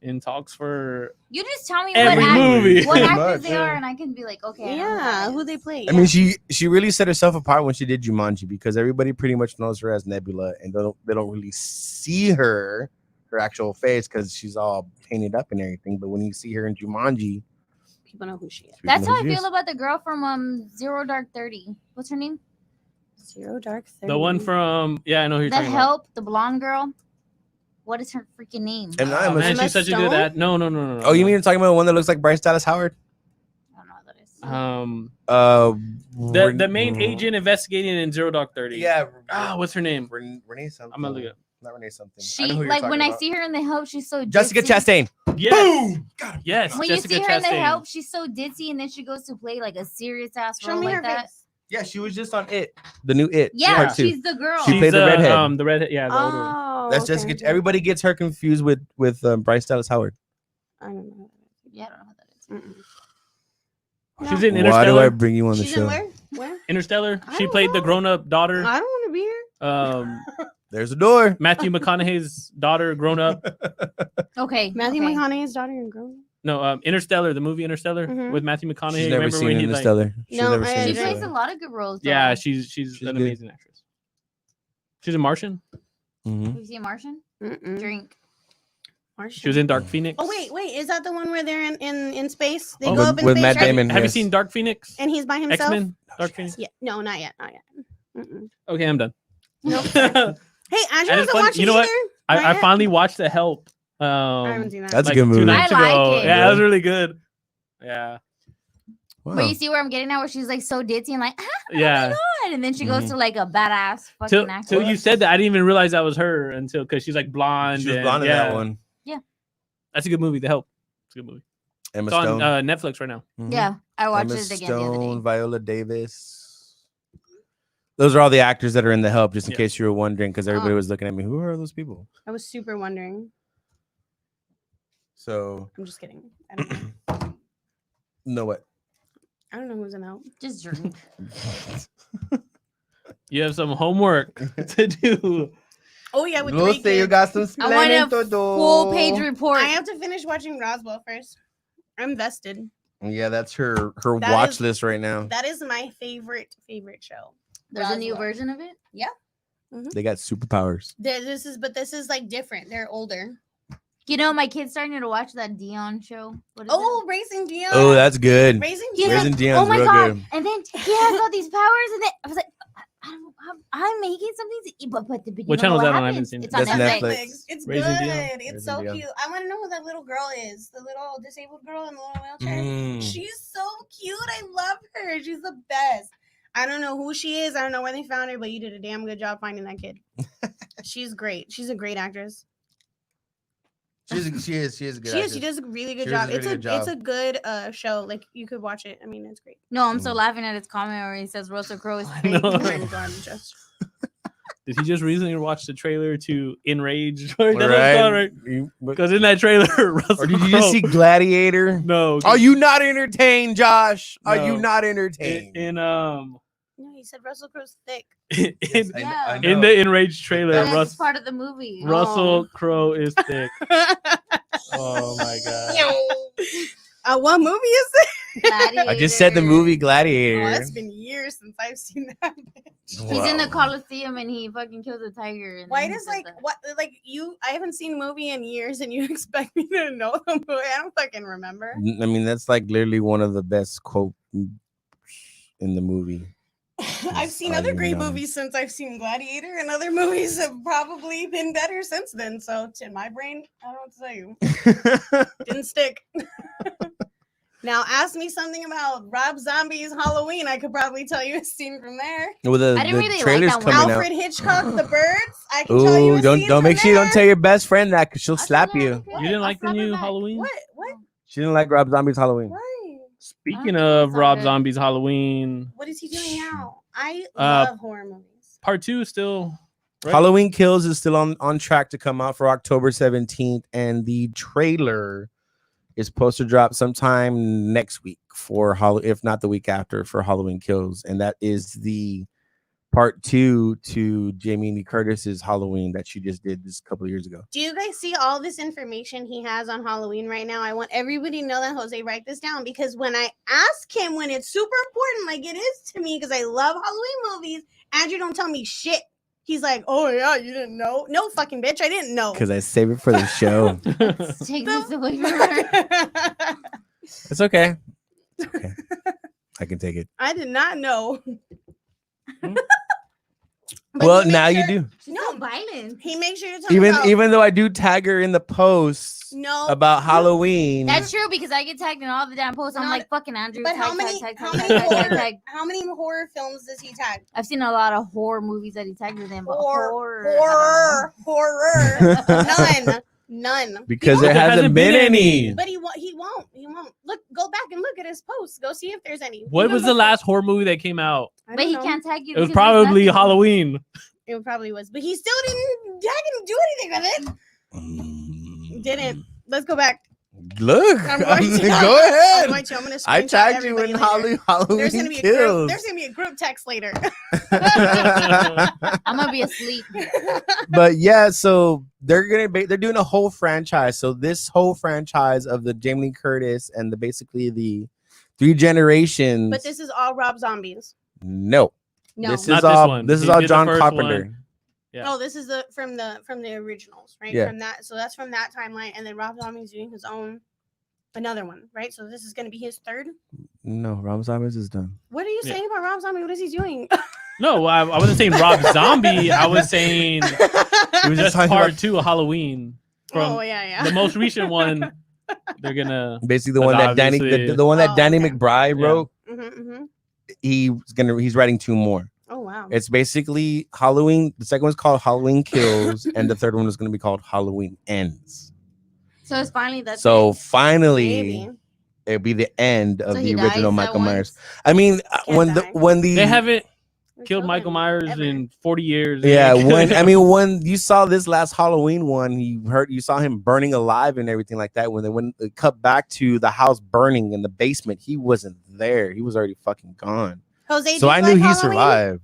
in talks for You just tell me every what movie. what Pretty actors much, they yeah. are, and I can be like, okay. I know Yeah, that who is. they play? I mean, she really set herself apart when she did Jumanji because everybody pretty much knows her as Nebula, and they don't really see her actual face because she's all painted up and everything. But when you see her in Jumanji, people know who she is. people That's know how I who she feel is. about the girl from Zero Dark 30. What's her name? Zero Dark 30. the one from I know who you're The talking about. Help, the blonde girl. What is her freaking name? And Oh, man, Emma she's such a good Stone? at. No. Oh, you mean you're talking about the one that looks like Bryce Dallas Howard? I don't know what that is. The main agent investigating in Zero Dark 30. Yeah. What's her name? Renee something. I'm gonna look it up. Not Renee something. She I know who you're like talking when I about. see her in The Help, she's so Jessica ditzy. Chastain. Yes. Boom. Got him. Yes. When Jessica you see her in The Chastain. Help, she's so ditzy, and then she goes to play like a serious ass Show role me like her that. face. Yeah, she was just on It, the new It. Yeah, part 2. she's the girl. She played the redhead. The redhead. Yeah. The older one. Oh, That's okay, Jessica. okay. Everybody gets her confused with Bryce Dallas Howard. I don't know. Yeah, I don't know who that is. Mm-mm. She's in Why do Interstellar. I bring you on the She's show? in where? Where? Interstellar. I She don't played the know. grown-up daughter. I don't want to be here. There's a door. Matthew McConaughey's daughter, grown up. Okay. Matthew okay. McConaughey's daughter and grown. No, Interstellar, the movie Interstellar Mhm. with Matthew McConaughey. She's never Remember seen when he Interstellar. She's No, never I seen She Interstellar. plays a lot of good roles. Though. Yeah, she's She's an good. amazing actress. She's a Martian. Mhm. Have you seen Martian? Mm-mm. Drink. She was in Dark Phoenix. Oh wait, is that the one where they're in space? They Oh, go with- up in with space, Matt right? Damon. Have you yes. seen Dark Phoenix? And he's by himself. X-Men? Dark Phoenix? Yeah, no, not yet. Mm-mm. Okay, I'm done. Nope. I Hey, Andrew it's hasn't funny- watched you it know what? either. Not I yet? finally watched The Help. I haven't seen that. That's a like good movie. 2 nights I like ago. it. Yeah, that was really good. Yeah. Wow. But you see where I'm getting at, where she's like so ditzy and like, Yeah. God, and then she goes Mhm. to like a badass fucking Till actor. you said that, I didn't even realize that was her until because she's like blonde. She was and- blonde in yeah. that one. That's a good movie. The Help. It's a good movie. Emma It's on Stone. Netflix right now. Mhm. Yeah, I watched Emma it again the other Stone, day. Viola Davis. Those are all the actors that are in The Help, just in Yeah. case you were wondering, because everybody Oh. was looking at me. Who are those people? I was super wondering. So I'm just kidding. I don't know. no what? I don't know who's in out. Just drink. You have some homework to do. Oh yeah, with We'll 3 say you kids. got some I want explaining a to do. full page report. I have to finish watching Roswell first. I'm vested. Yeah, that's her That watch is- list right now. That is my favorite show. There's a new Roswell. version of it. They got superpowers. This is like different. They're older. You know, my kid's starting to watch that Dion show. What is Oh, Racing Dion. Oh, that's good. Racing Yeah. Dion. Raising it? Dion's Oh my real god! good. And then he has all these powers, and then I was like, I'm making something to eat, but What you know channel is what that on? I haven't happens? seen it. It's on That's Netflix. Netflix. It's Raising good. Dion. It's Raising so Dion. cute. I want to know who that little girl is. The little disabled girl in the little wheelchair. Mm. She's so cute. I love her. She's the best. I don't know who she is. I don't know where they found her, but you did a damn good job finding that kid. She's great. She's a great actress. She is a good She actress. does a really good She does job. a really good It's a good show. Like you could watch it. I mean, it's great. No, I'm so Mm. laughing at his comment where he says Russell Crowe is I fake. know. Oh my God, just Did he just recently watch the trailer to Enraged? Right? Right? Because in that trailer, Russell Or did you just Crowe- see Gladiator? No. Are you not entertained, Josh? Are you No. not in, entertained? no. He said Russell Crowe's thick. in, Yeah. in the Enraged trailer, And that's Russ, part of the movie. Russell Crowe is thick. Oh my god. What movie is it? I just said the movie Oh, Gladiator. that's been years since I've seen that. Bitch. He's in the Coliseum and he fucking kills a tiger. And Why then he does says like that. what like you? I haven't seen a movie in years, and you expect me to know the movie? I don't fucking remember. I mean, that's like literally one of the best quote in the movie. I've seen all other you great know. movies since I've seen Gladiator, and other movies have probably been better since then. So in my brain, I don't know what to tell you. Didn't stick. Now ask me something about Rob Zombie's Halloween. I could probably tell you a scene from there. Well, the I didn't really like trailer's that one. coming Alfred out. Hitchcock, The Birds. I can tell you Oh, a don't scene don't from make sure you don't there. tell your best friend that because she'll I'll say slap that, you. okay. You didn't like the I'll slap new her back. Halloween? What? She didn't like Rob Zombie's Halloween. Why? Speaking I of saw Rob it. Zombie's Halloween, What is he doing now? I Uh, love horror movies. part 2 is still right? Halloween Kills is still on track to come out for October 17th, and the trailer is supposed to drop sometime next week for if not the week after, for Halloween Kills, and that is the part 2 to Jamie Lee Curtis's Halloween that she just did this couple of years ago. Do you guys see all this information he has on Halloween right now? I want everybody to know that. Jose, write this down, because when I ask him when it's super important, like it is to me, because I love Halloween movies, Andrew don't tell me shit. He's like, oh yeah, you didn't know? No, fucking bitch, I didn't know. Because I save it for the show. Take this away from her. It's okay. It's okay. I can take it. I did not know. But Well, he makes now you sure- do. She's so violent. He makes sure to tell me about, Even though I do tag her in the posts no about Halloween. That's true because I get tagged in all the damn posts. I'm Not- like fucking Andrew. But Tag, how many tag, tag, how tag, many tag, tag, horror tag. how many horror films does he tag? I've seen a lot of horror movies that he tagged with him. But Horror. None. Because He there won't- hasn't been any. But he won't. Look, go back and look at his posts. Go see if there's any. What Even was the before- last horror movie that came out? I But don't he know. can't tag you. It was because there's probably nothing. Halloween. It probably was, but he still didn't. I didn't do anything with it. Didn't. Let's go back. Look, I'm going to. go I'm ahead. going to. I'm gonna I screenshot tagged you in everybody later. Halloween There's gonna be a Kills. there's gonna be a group text later. I'm gonna be asleep. But yeah, so they're doing a whole franchise. So this whole franchise of the Jamie Lee Curtis and basically the 3 generations. But this is all Rob Zombies. No, No. this Not is this all one. this is He all did the John first Carpenter. one. Yeah. Oh, this is from the originals, right? Yeah. From that, so that's from that timeline, and then Rob Zombie's doing his own, another one, right? So this is going to be his third. No, Rob Zombies is done. What are you Yeah. saying about Rob Zombie? What is he doing? No, I wasn't saying Rob Zombie. I was saying He was just talking part about 2 of Halloween. From Oh yeah. the most recent one, they're gonna. basically the That's one that Danny obviously- the one that Oh, Danny okay. McBride Yeah. wrote. Mm-hmm. He's writing 2 more. Oh wow. It's basically Halloween. The second one's called Halloween Kills, and the third one is going to be called Halloween Ends. So it's finally that. So finally, Maybe. it'll be the end of So the he original dies Michael at Myers. once? I mean, Can't die. when the They haven't. killed Michael Myers ever. in 40 years. Yeah, when you saw this last Halloween one, you saw him burning alive and everything like that. When they cut back to the house burning in the basement, he wasn't there. He was already fucking gone. Jose, So do you I like knew he Halloween? survived.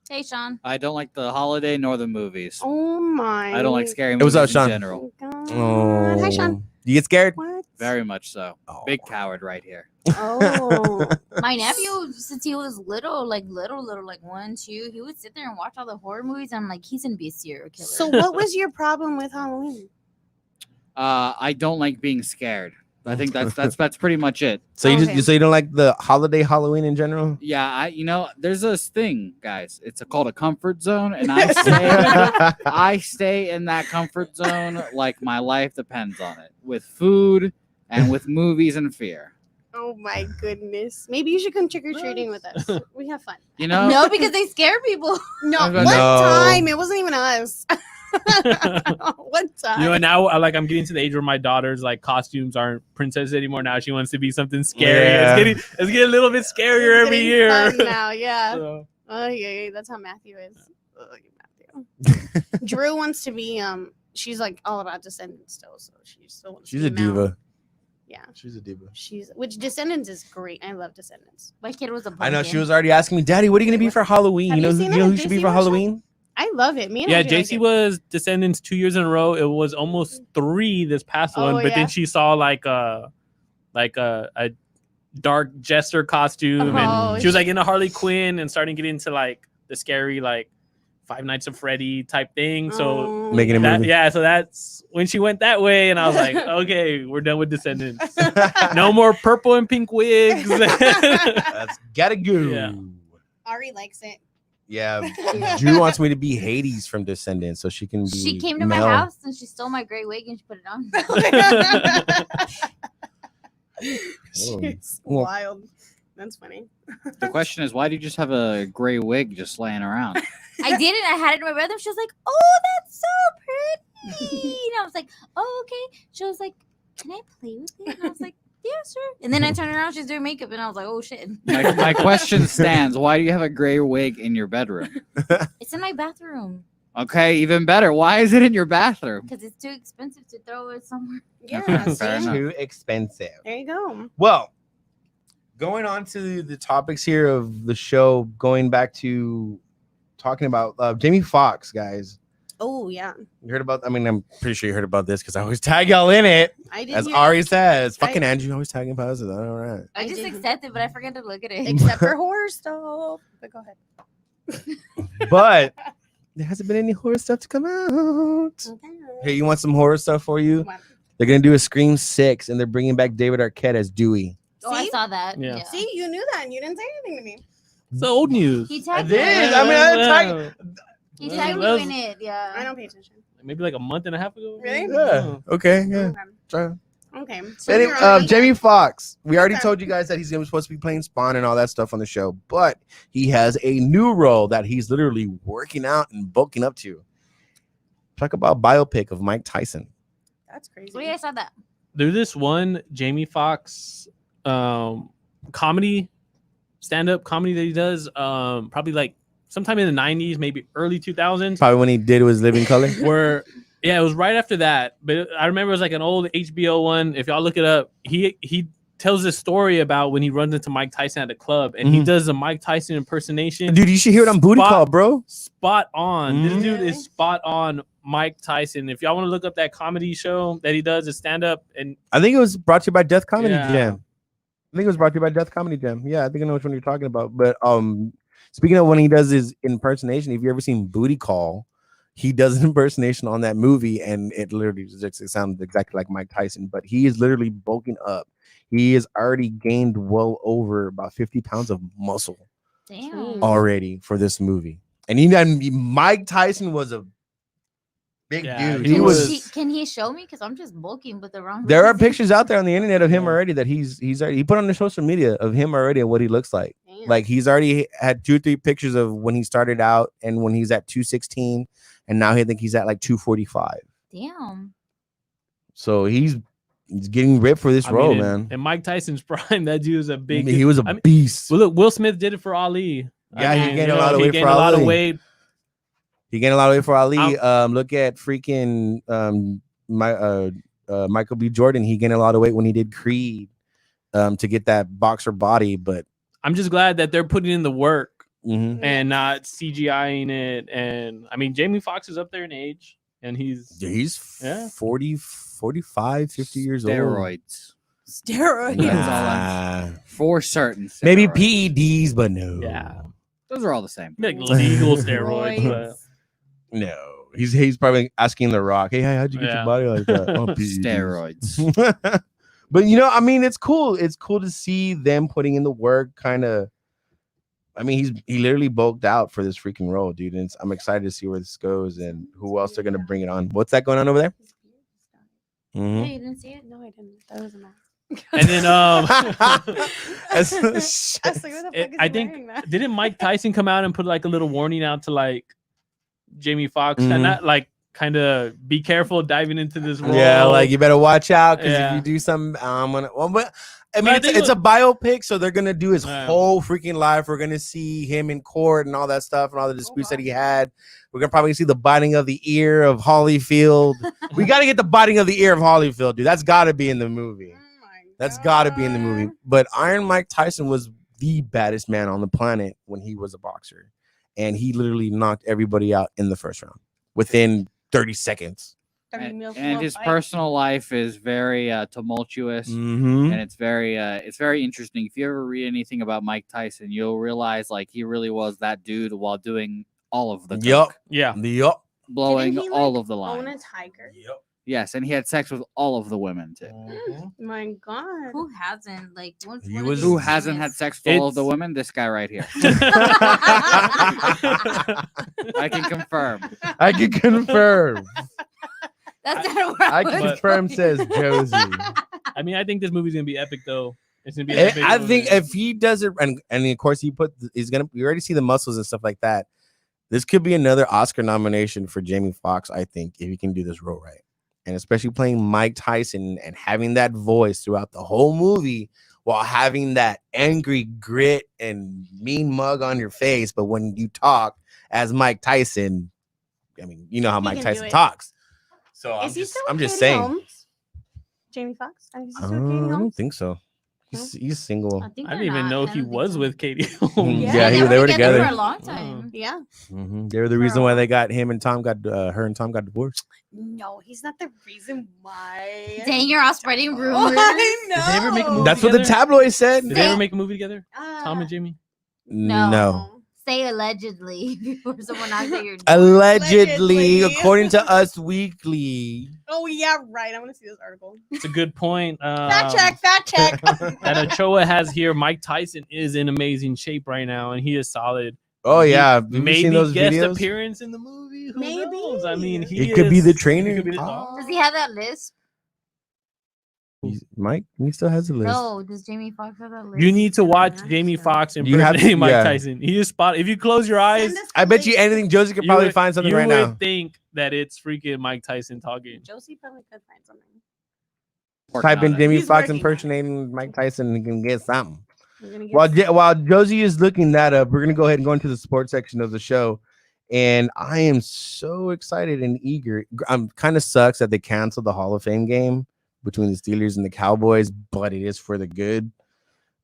Hey, Sean. I don't like the holiday nor the movies. Oh my! I don't like scary was movies up, in Sean? general. God. Hi, Sean. You get scared? What? Very much so. Oh. Big coward right here. Oh. My nephew, since he was little, like 1, 2, he would sit there and watch all the horror movies. And I'm like, he's gonna be a serial killer. So what was your problem with Halloween? I don't like being scared. I think that's pretty much it. So you Okay. so you don't like the holiday Halloween in general? Yeah, there's this thing, guys. It's called a comfort zone, and I stay in that comfort zone like my life depends on it, with food and with movies and fear. Oh my goodness! Maybe you should come trick or treating with us. We have fun. You know? no, because they scare people. No, No. one time it wasn't even us. One time. You know, now I'm getting to the age where my daughter's like costumes aren't princess anymore. Now she wants to be something scary. Yeah. It's getting a little bit scarier It's every getting year. fun now, yeah. So, Oh yeah, that's how Matthew is. Oh, Matthew. Drew wants to be she's like all about Descendants still, so she still wants She's to a be Mal. diva. Yeah. She's a diva. Which Descendants is great. I love Descendants. My kid was a I know she pumpkin. was already asking me, Daddy, what are you gonna be for Halloween? Have You know, you seen you know it? who should be JC for watched it? Halloween? I love it. Me and yeah, Andrew like JC it. was Descendants 2 years in a row. It was almost 3 this past Oh, one, but yeah. then she saw like a dark jester costume, Oh, and she was like into Harley Quinn and starting to get into like the scary like Five Nights at Freddy type thing. So Oh, Making a yeah. movie. so that's when she went that way, and I was like, okay, we're done with Descendants. No more purple and pink wigs. That's gotta go. Yeah. Ari likes it. Yeah, Drew wants me to be Hades from Descendants, so she can be. She came to Mel. my house and she stole my gray wig and she put it on. She's Well- wild. That's funny. The question is, why do you just have a gray wig just laying around? I did it. I had it in my bedroom. She was like, "Oh, that's so pretty." And I was like, "Oh, okay." She was like, "Can I play with it?" And I was like, "Yeah, sure." And then I turned around. She's doing makeup, and I was like, "Oh shit!" My question stands. Why do you have a gray wig in your bedroom? It's in my bathroom Okay, even better. Why is it in your bathroom? because it's too expensive to throw it somewhere. Yeah. Fair see? enough. Too expensive. There you go. Well, going on to the topics here of the show, going back to talking about Jamie Foxx, guys. Oh yeah. You heard about? I mean, I'm pretty sure you heard about this because I always tag y'all in it, I did. as hear- Ari says. I- Fucking Andrew always tagging posts. All right. I just did. accepted, but I forgot to look at it. Except for horror stuff. But go ahead. But there hasn't been any horror stuff to come out. Hey, you want some horror stuff for you? What? They're gonna do a Scream 6, and they're bringing back David Arquette as Dewey. Oh, I See? saw that. Yeah. Yeah. See, you knew that and you didn't say anything to me. It's the old news. He I tagged did. me. I mean, I Yeah. He Yeah, tagged that you was- in it. I Yeah. don't pay attention. Maybe like a month and a half ago. Really? Yeah. Okay. Yeah. Try. Okay. So Anyway, you're on Jamie Foxx. We already Okay. told you guys that he's supposed to be playing Spawn and all that stuff on the show, but he has a new role that he's literally working out and bulking up to. Talk about biopic of Mike Tyson. That's crazy. Oh, yeah, I saw that. There's this one Jamie Foxx comedy, stand-up comedy that he does, probably like sometime in the 90s, maybe early 2000s, Probably when he did was Living Color. where yeah, it was right after that. But I remember it was like an old HBO one. If y'all look it up, he tells this story about when he runs into Mike Tyson at a club, and he Mhm. does a Mike Tyson impersonation. Dude, you should hear it on Booty Spot- Call, bro. Spot on. This dude Really? is spot on Mike Tyson. If y'all want to look up that comedy show that he does, is stand up, and I think it was brought to you by Death Comedy Yeah. Jam. I think it was brought to you by Death Comedy Jam. Yeah, I think I know which one you're talking about. But speaking of when he does his impersonation, if you ever seen Booty Call, he does an impersonation on that movie, and it literally just it sounds exactly like Mike Tyson. But he is literally bulking up. He has already gained well over about 50 pounds of muscle Damn. already for this movie. And Mike Tyson was a big Yeah, dude. he He was. Can he show me? Because I'm just bulking with the wrong. There are reason. pictures out there on the internet of him Yeah. already that he's already he put on the social media of him already and what he looks like. Damn. Like he's already had 2 or 3 pictures of when he started out and when he's at 216, and now I think he's at like 245. Damn. So he's getting ripped for this I role, mean, man. in Mike Tyson's prime, that dude is a big. He was a I mean, beast. well, look, Will Smith did it for Ali. Yeah, I he mean, gained you a lot know, of he weight gained for a lot of Ali. weight. He gained a lot of weight for Ali. Look at freaking Michael B. Jordan. He gained a lot of weight when he did Creed to get that boxer body. But I'm just glad that they're putting in the work mhm. and not CGIing it. And I mean, Jamie Foxx is up there in age, and he's 40, 45, 50 years old. Steroids. Steroids. That's all I'm for certain. Maybe steroids. PEDs, but no. Yeah, Those are all the same. like legal steroids. But No. He's probably asking The Rock, hey, how'd you get your body like that? Oh, PEDs. Steroids. But you know, I mean, it's cool. It's cool to see them putting in the work. Kind of. I mean, he literally bulked out for this freaking role, dude. And I'm excited to see where this goes and who else they're gonna bring it on. What's that going on over there? Mm-hmm. Hey, you didn't see it? No, I didn't. That was a mask. And then I was like, what the fuck is I he think wearing that? didn't Mike Tyson come out and put like a little warning out to like Jamie Foxx Mhm. and not like kind of be careful diving into this role. Yeah, like you better watch out because Yeah. if you do something, I'm gonna. Well, but I mean, But I it's, think it's a biopic, so they're gonna do his Yeah. whole freaking life. We're gonna see him in court and all that stuff and all the disputes that he had. We're gonna probably see the biting of the ear of Holyfield. We got to get the biting of the ear of Holyfield, dude. That's got to be in the movie. That's got to be in the movie. But Iron Mike Tyson was the baddest man on the planet when he was a boxer, and he literally knocked everybody out in the first round within 30 seconds. And his personal life is very tumultuous, Mhm. and it's very interesting. If you ever read anything about Mike Tyson, you'll realize like he really was that dude while doing all of the Yup. coke, Yup. blowing Didn't he, all like, of the own lines. a tiger? Yep. Yes, and he had sex with all of the women too. My God. Who hasn't? Like, what's He one of was- these Who hasn't had famous- sex with all of the It's- women? This guy right here. I can confirm. I can confirm. That's not where I was can But- confirm, says Josie. I mean, I think this movie's gonna be epic though. It's gonna be. Eh, Epic I movie. think if he does it, and of course he's gonna. You already see the muscles and stuff like that. This could be another Oscar nomination for Jamie Foxx. I think if he can do this role right, and especially playing Mike Tyson and having that voice throughout the whole movie, while having that angry grit and mean mug on your face, but when you talk as Mike Tyson, I mean, you know how He Mike can do Tyson it. talks. So Is he still I'm with just Katie saying. Holmes? Jamie Foxx? Is he still with I Katie don't Holmes? think so. He's single. I think I they're didn't even not. know I he don't think was so. with Katie Mm, Holmes. yeah, they were together. for a long time. Yeah. They were the reason why they got him and Tom got her and Tom got divorced. No, he's not the reason why. Dang, you're all spreading rumors. I know. Did they ever make a movie That's what the together? tabloids said. Did they ever make a movie together? Tom and Jamie? No. Say allegedly before someone knocks at your door. Allegedly, Allegedly. according to Us Weekly. Oh yeah, right. I want to see this article. It's a good point. Fact check. Fact check. That Ochoa has here. Mike Tyson is in amazing shape right now, and he is solid. Oh He yeah, have you maybe seen those guest videos? appearance in the movie. Who Maybe. knows? I mean, It could be the trainer. he could be the- Does he have that list? Mike, he still has a list. No. Does Jamie Foxx have that list? You need to watch Yeah, Jamie so- Foxx You have to- impersonating Mike yeah. Tyson. He is spot. If you close your eyes, Send us I the bet you link. anything. Josie could you probably would- find something you right would now. think that it's freaking Mike Tyson talking. Josie probably could find something. Type in Jamie He's Foxx working on it. impersonating Mike Tyson and you can get something. We're gonna get While Josie is looking that up, we're gonna go ahead and go into the sports section of the show. And I am so excited and eager. I'm kind of sucks that they canceled the Hall of Fame game between the Steelers and the Cowboys, but it is for the good.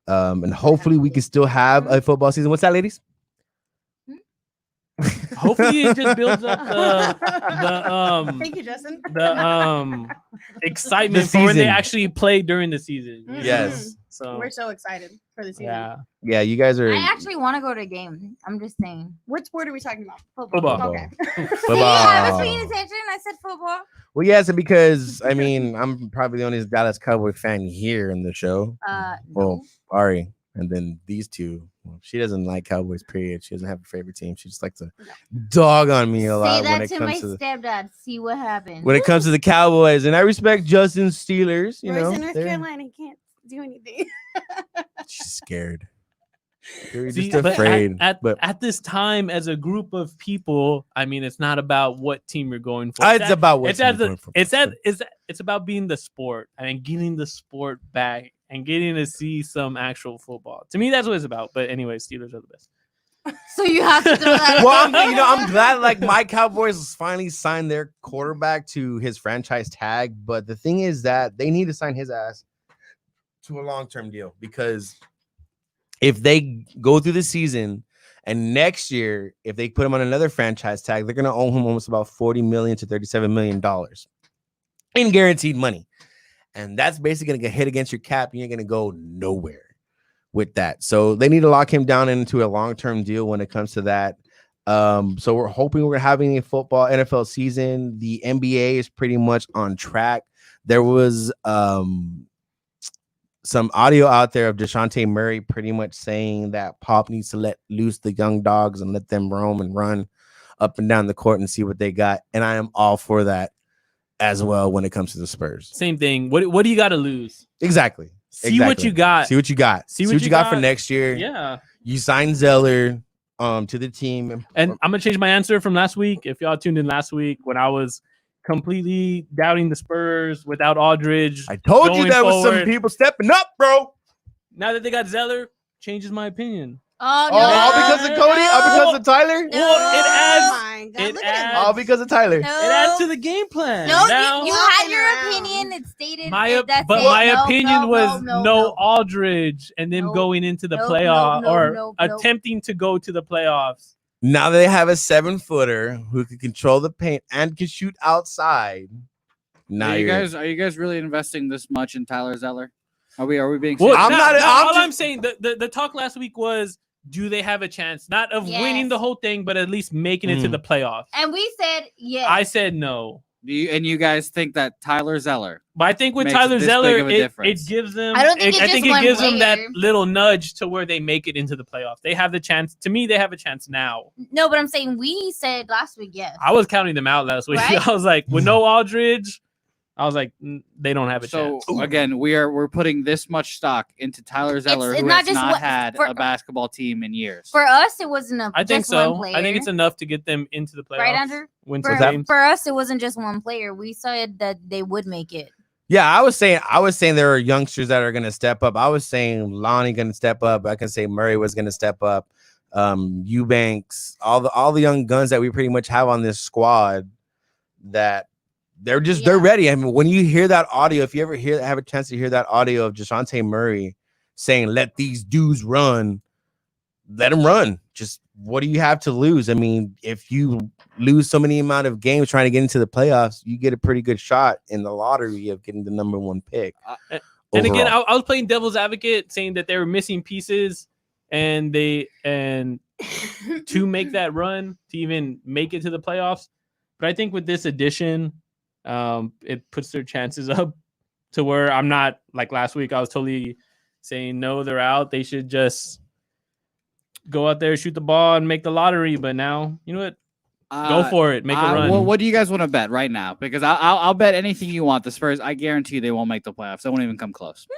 And hopefully we can still have a football season. What's that, ladies? Hopefully, it just builds up the Thank you, Justin. excitement The for when they season. actually play during the season. you know? Yes. So We're so excited for the season. yeah, Yeah, you guys are I actually want to go to a game. I'm just saying. What sport are we talking about? Football. Okay. See, I football. was paying attention. I said football. Well, yes, and because I mean I'm probably the only Dallas Cowboy fan here in the show. Well, Ari, and then these two. Well, she doesn't like Cowboys. Period. She doesn't have a favorite team. She just likes to dog on me a Say lot when that it to my comes to the, stepdad. See what happens. when it comes to the Cowboys. And I respect Justin's Steelers. You Roy's know, in North they're- Carolina. He can't do anything. she's scared. They're See, just but afraid. At but at this time, as a group of people, I mean, it's not about what team you're going for. it's about what it's team at you're the, going for. it's about being the sport and getting the sport back and getting to see some actual football. To me, that's what it's about. But anyway, Steelers are the best. So you have to throw that. Well, I'm glad like my Cowboys finally signed their quarterback to his franchise tag, but the thing is that they need to sign his ass to a long-term deal, because if they go through the season and next year, if they put him on another franchise tag, they're going to owe him almost about $40 million to $37 million in guaranteed money. And that's basically going to get hit against your cap. And you're going to go nowhere with that. So they need to lock him down into a long-term deal when it comes to that. So we're hoping we're having a football NFL season. The NBA is pretty much on track. There was some audio out there of DeJounte Murray pretty much saying that Pop needs to let loose the young dogs and let them roam and run up and down the court and see what they got. And I am all for that as well when it comes to the Spurs. Same thing. What do you got to lose? Exactly. See what you got. See what you got. See what you got for next year. Yeah. You signed Zeller to the team. And I'm gonna change my answer from last week. If y'all tuned in last week when I was completely doubting the Spurs without Aldridge. I told you that was some people stepping up, bro. Now that they got Zeller, changes my opinion. Oh, no. All because of Cody? All because of Tyler? All because of Tyler. It adds to the game plan. No, now, you had your opinion. It stated my it. opinion was no Aldridge and them going into the playoff attempting to go to the playoffs. Now they have a 7-footer who can control the paint and can shoot outside. Now are you guys really investing this much in Tyler Zeller? Are we being? Well, I'm saying the talk last week was, do they have a chance not of winning the whole thing, but at least making it to the playoffs? And we said yes. I said no. You guys think that Tyler Zeller? But I think with Tyler Zeller, it gives them. I don't think it gives them that little nudge to where they make it into the playoffs. They have the chance. To me, they have a chance now. No, but I'm saying we said last week yes. I was counting them out last week. Right? I was like, with no Aldridge, I was like, they don't have a chance. So again, we're putting this much stock into Tyler Zeller, who has not had a basketball team in years. For us, it wasn't enough. I think so. I think it's enough to get them into the playoffs. Right, Andrew? For us, it wasn't just one player. We said that they would make it. Yeah, I was saying there are youngsters that are going to step up. I was saying Lonnie going to step up. I can say Murray was going to step up. Eubanks, all the young guns that we pretty much have on this squad that. They're ready. I mean, when you hear that audio, if you ever have a chance to hear that audio of DeJounte Murray saying, let these dudes run, let them run. Just what do you have to lose? I mean, if you lose so many amount of games trying to get into the playoffs, you get a pretty good shot in the lottery of getting the number 1 pick. And again, I was playing devil's advocate, saying that they were missing pieces and to make that run, to even make it to the playoffs. But I think with this addition, it puts their chances up to where I'm not like last week. I was totally saying no, they're out. They should just go out there, shoot the ball, and make the lottery. But now, you know what? Go for it. Make a run. Well, what do you guys want to bet right now? Because I'll bet anything you want. The Spurs, I guarantee they won't make the playoffs. They won't even come close.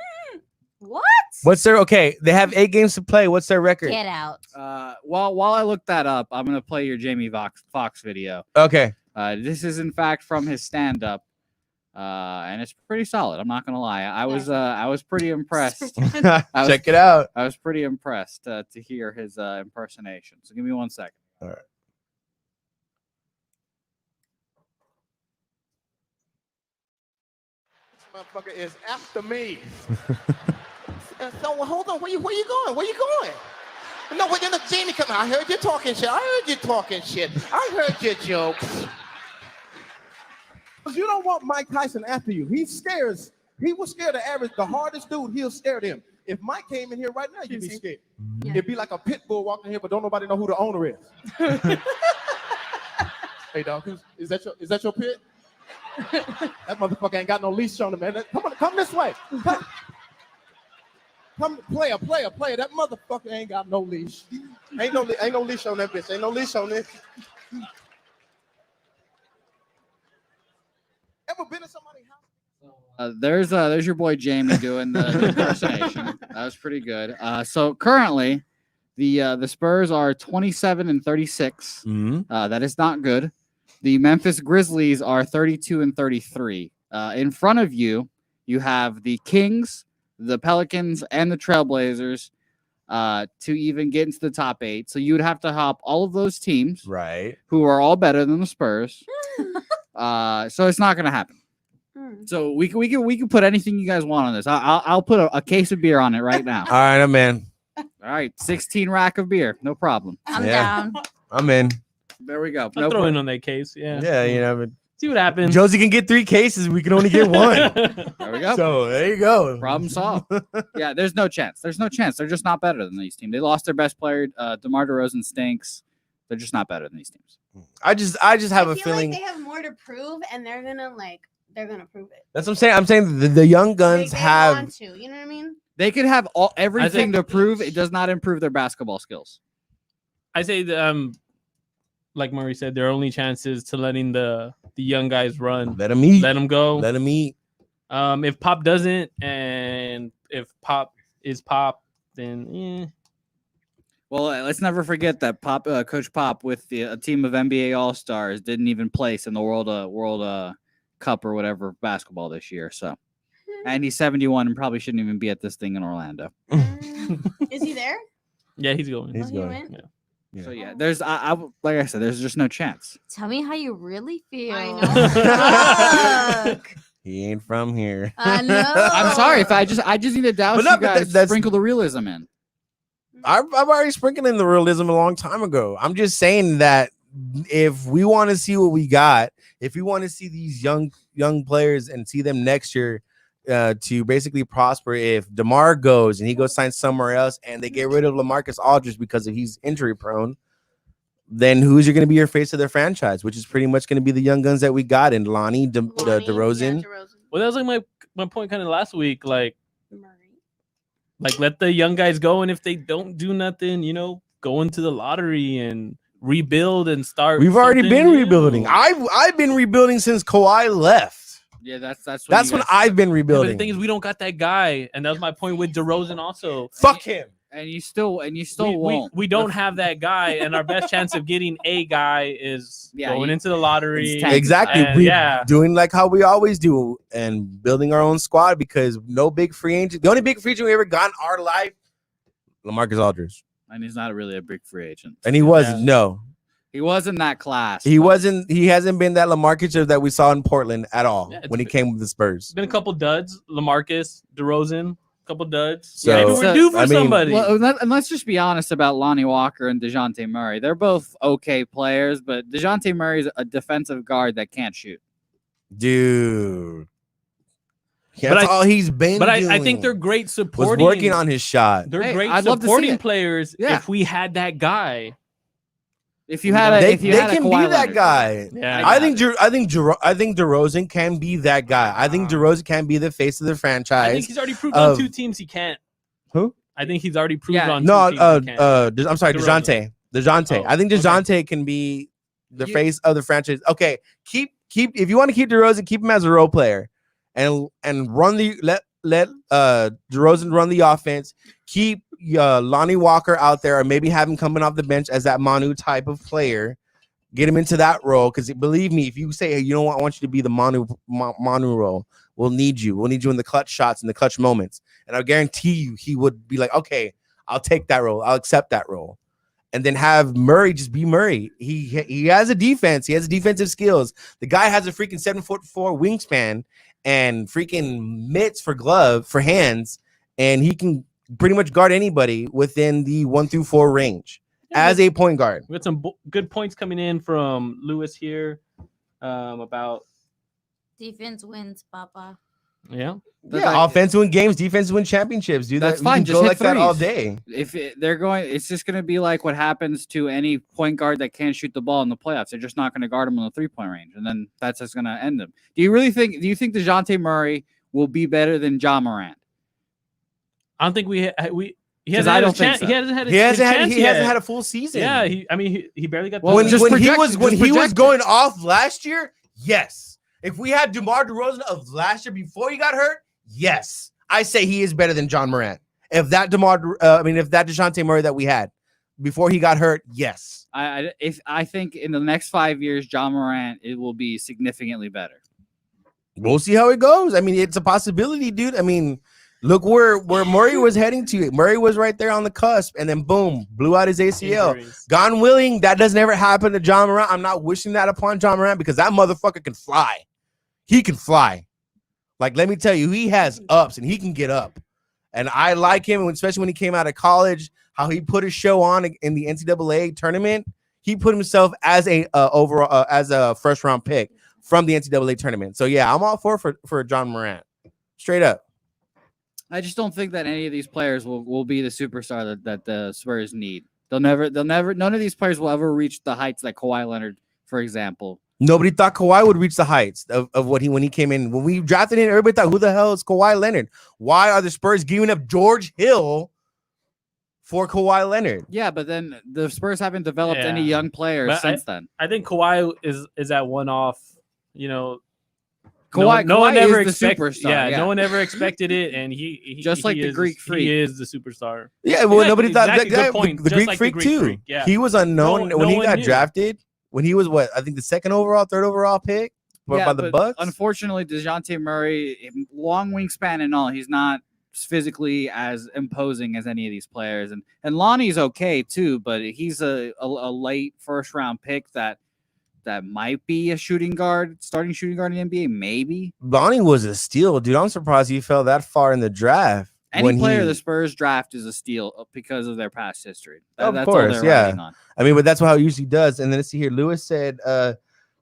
What? They have 8 games to play. What's their record? Get out. While I look that up, I'm gonna play your Jamie Foxx video. Okay. This is in fact from his stand-up, and it's pretty solid. I'm not gonna lie. I was pretty impressed. Check it out. I was pretty impressed to hear his impersonation. So give me 1 second. All right. This motherfucker is after me. So hold on. Where you going? Where you going? No, Jamie, come on. I heard you talking shit. I heard your jokes. You don't want Mike Tyson after you. He will scare the hardest dude. He'll scare them. If Mike came in here right now, you'd be scared. Yeah. It'd be like a pit bull walking here, but don't nobody know who the owner is. Hey, dog, is that your pit? That motherfucker ain't got no leash on him, man. Come this way. Come, player. That motherfucker ain't got no leash. Ain't no leash on that bitch. Ain't no leash on this. Ever been in somebody's house? There's your boy Jamie doing the impersonation. That was pretty good. So currently, the Spurs are 27-36. Mm-hmm. That is not good. The Memphis Grizzlies are 32-33. In front of you, you have the Kings, the Pelicans, and the Trailblazers. to even get into the top 8. So you would have to hop all of those teams, Right. who are all better than the Spurs. So it's not going to happen. So we can put anything you guys want on this. I'll put a case of beer on it right now. All right, I'm in. All right, 16 rack of beer, no problem. I'm Yeah. down. I'm in. There we go. I'll throw in on that case. Yeah. Yeah, you know, but See what happens. Josie can get 3 cases. We can only get 1. There we go. So there you go. Problem solved. Yeah, there's no chance. There's no chance. They're just not better than these teams. They lost their best player. DeMar DeRozan stinks. They're just not better than these teams. I just have a feel feeling. like they have more to prove, and they're gonna prove it. That's what I'm saying. I'm saying the young guns They have. want to, you know what I mean? They could have everything think- to prove. It does not improve their basketball skills. I say like Murray said, their only chances to letting the young guys run. Let them eat. Let them go. Let them eat. If Pop doesn't, and if Pop is Pop, then Well, let's never forget that Coach Pop with a team of NBA All Stars didn't even place in the World Cup or whatever basketball this year. So, and he's 71 and probably shouldn't even be at this thing in Orlando. Is he there? yeah, he's going. He's Oh, he going. went? Yeah. Yeah. So yeah, there's like I said, there's just no chance. Tell me how you really feel. I know. Fuck. He ain't from here. I know. I'm sorry if I just need to douse But no, you but guys. that's- Sprinkle the realism in. I've already sprinkled in the realism a long time ago. I'm just saying that if we want to see what we got, if we want to see these young players and see them next year to basically prosper, if DeMar goes and he goes sign somewhere else and they get rid of Lamarcus Aldridge because he's injury prone, then who's going to be your face of their franchise? Which is pretty much going to be the young guns that we got in Lonnie, DeRozan. Well, that was like my point kind of last week. Like let the young guys go, and if they don't do nothing, go into the lottery and rebuild and start. We've already been new. rebuilding. I've been rebuilding since Kawhi left. Yeah, that's When I've been Yeah, but rebuilding. the thing is, we don't got that guy, and that was my point with DeRozan also. Fuck him. and you still we won't. don't have that guy, and our best chance of getting a guy is going into the lottery. It's tanking. Exactly. And, We yeah. doing like how we always do and building our own squad because no big free agent. The only big free agent we ever got in our life, Lamarcus Aldridge. And he's not really a big free agent. And he wasn't. No. He wasn't that class. He wasn't. He hasn't been that Lamarcus that we saw in Portland at all Yeah, when he came with the Spurs. Been a couple duds. Lamarcus, DeRozan, couple duds. So, Maybe we're due for I mean- somebody. Well, and let's just be honest about Lonnie Walker and DeJounte Murray. They're both okay players, but DeJounte Murray's a defensive guard that can't shoot. Dude. But That's all he's been but doing. I think they're great was supporting. working on his shot. They're Hey, great I'd love to see supporting it. players. Yeah. If we had that guy, If you had a, They if you can had a be Kawhi that Leonard. guy. yeah, I think DeRozan can be that guy. I think DeRozan can be the face of the I franchise. think he's already proved of- on 2 teams he can't. Who? I think he's already proved Yeah. on No, 2 teams he can't. I'm sorry, DeRozan. DeJounte. Oh, I think okay. DeJounte can be the You- face of the franchise. Okay, keep if you want to keep DeRozan, keep him as a role player, and run the let DeRozan run the offense. Keep Lonnie Walker out there, or maybe have him coming off the bench as that Manu type of player. Get him into that role, because believe me, if you say, hey, you know what, I want you to be the Manu role, we'll need you. We'll need you in the clutch shots and the clutch moments. And I guarantee you, he would be like, okay, I'll take that role. I'll accept that role. And then have Murray just be Murray. He has a defense. He has defensive skills. The guy has a freaking 7'4" wingspan and freaking mitts for hands, and he can pretty much guard anybody within the 1 through 4 range as a point guard. We got some good points coming in from Lewis here about Defense wins, Papa. Offense win games, defense win championships, dude. That's We fine, can just go hit like that all threes. day. If they're going, it's just going to be like what happens to any point guard that can't shoot the ball in the playoffs. They're just not going to guard him on the 3-point range, and then that's just going to end them. Do you think DeJounte Murray will be better than John Morant? I don't think he 'Cause hasn't I had don't a think chance. so. He hasn't had. He hasn't had had a full season. Yeah, he barely got. Well, when just he project was it, when just he was project going off last year, yes. If we had DeMar DeRozan of last year before he got hurt, yes, I say he is better than John Morant. If that DeJounte Murray that we had before he got hurt, yes. I think in the next 5 years, John Morant it will be significantly better. We'll see how it goes. I mean, it's a possibility, dude. I mean, Look where Murray was heading to. Murray was right there on the cusp, and then boom, blew out his ACL. Injuries. God willing, that doesn't ever happen to John Morant. I'm not wishing that upon John Morant because that motherfucker can fly. He can fly. Like, let me tell you, he has ups and he can get up. And I like him, especially when he came out of college, how he put his show on in the NCAA tournament. He put himself as a overall as a first round pick from the NCAA tournament. So yeah, I'm all for John Morant. Straight up. I just don't think that any of these players will be the superstar that the Spurs need. They'll never. None of these players will ever reach the heights that Kawhi Leonard, for example. Nobody thought Kawhi would reach the heights of what when he came in. When we drafted him, everybody thought, who the hell is Kawhi Leonard? Why are the Spurs giving up George Hill for Kawhi Leonard? Yeah, but then the Spurs haven't developed any young players since then. I think Kawhi is at one off. You know, Kawhi, no one Kawhi ever is the expected. superstar. Yeah, no one ever expected it, and he just like he the is, Greek Freak. He is the superstar. Yeah, well, Yeah, nobody thought exactly, that good point. the Just Greek like the Freak Greek too. Freak, yeah. He was unknown No when he one got knew. drafted. When he was what? I think the second overall, third overall pick by the but Bucks. unfortunately, DeJounte Murray, long wingspan and all, he's not physically as imposing as any of these players. And Lonnie's okay too, but he's a late first round pick that might be a starting shooting guard in the NBA, maybe. Lonnie was a steal, dude. I'm surprised he fell that far in the draft. Any player the Spurs draft is a steal because of their past history. Of That's course, all they're yeah. riding on. I mean, but that's how it usually does. And then let's see here. Lewis said,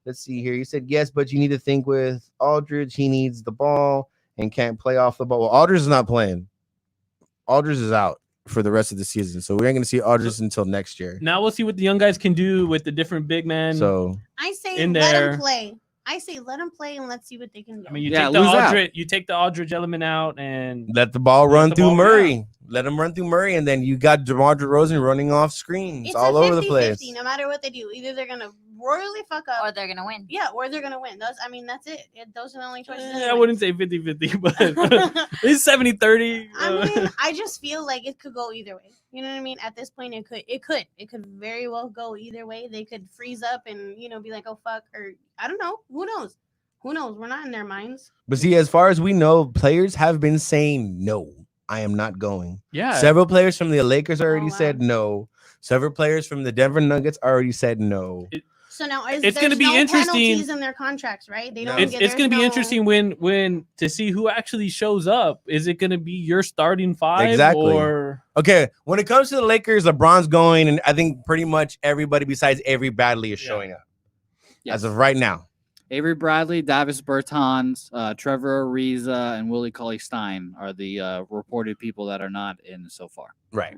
let's see here. He said, yes, but you need to think with Aldridge. He needs the ball and can't play off the ball. Well, Aldridge is not playing. Aldridge is out for the rest of the season. So we ain't going to see Aldridge until next year. Now we'll see what the young guys can do with the different big men. So I say in let there. him play. I say let him play and let's see what they can do. I mean, you take the Aldridge element out and let the ball run the through ball Murray. run. Let him run through Murray, and then you got DeMar DeRozan running off screens It's all a over the 50-50, place. no matter what they do. Either they're gonna royally fuck up, Or they're gonna win. yeah, or they're gonna win. That's it. Those are the only choices. I wouldn't say 50-50, but it's 70-30. I mean, I just feel like it could go either way. You know what I mean? At this point, it could very well go either way. They could freeze up and be like, oh fuck, or I don't know. Who knows? We're not in their minds. But see, as far as we know, players have been saying no. I am not going. Yeah. Several players from the Lakers already wow. said no. Several players from the Denver Nuggets already said no. So now It's going to be interesting. Penalties in their contracts, right? They don't. It's going to be interesting when to see who actually shows up. Is it going to be your starting five? Exactly. Or Okay, when it comes to the Lakers, LeBron's going, and I think pretty much everybody besides Avery Bradley is showing up as of right now. Avery Bradley, Davis Bertans, Trevor Ariza, and Willie Cauley-Stein are the reported people that are not in so far. Right.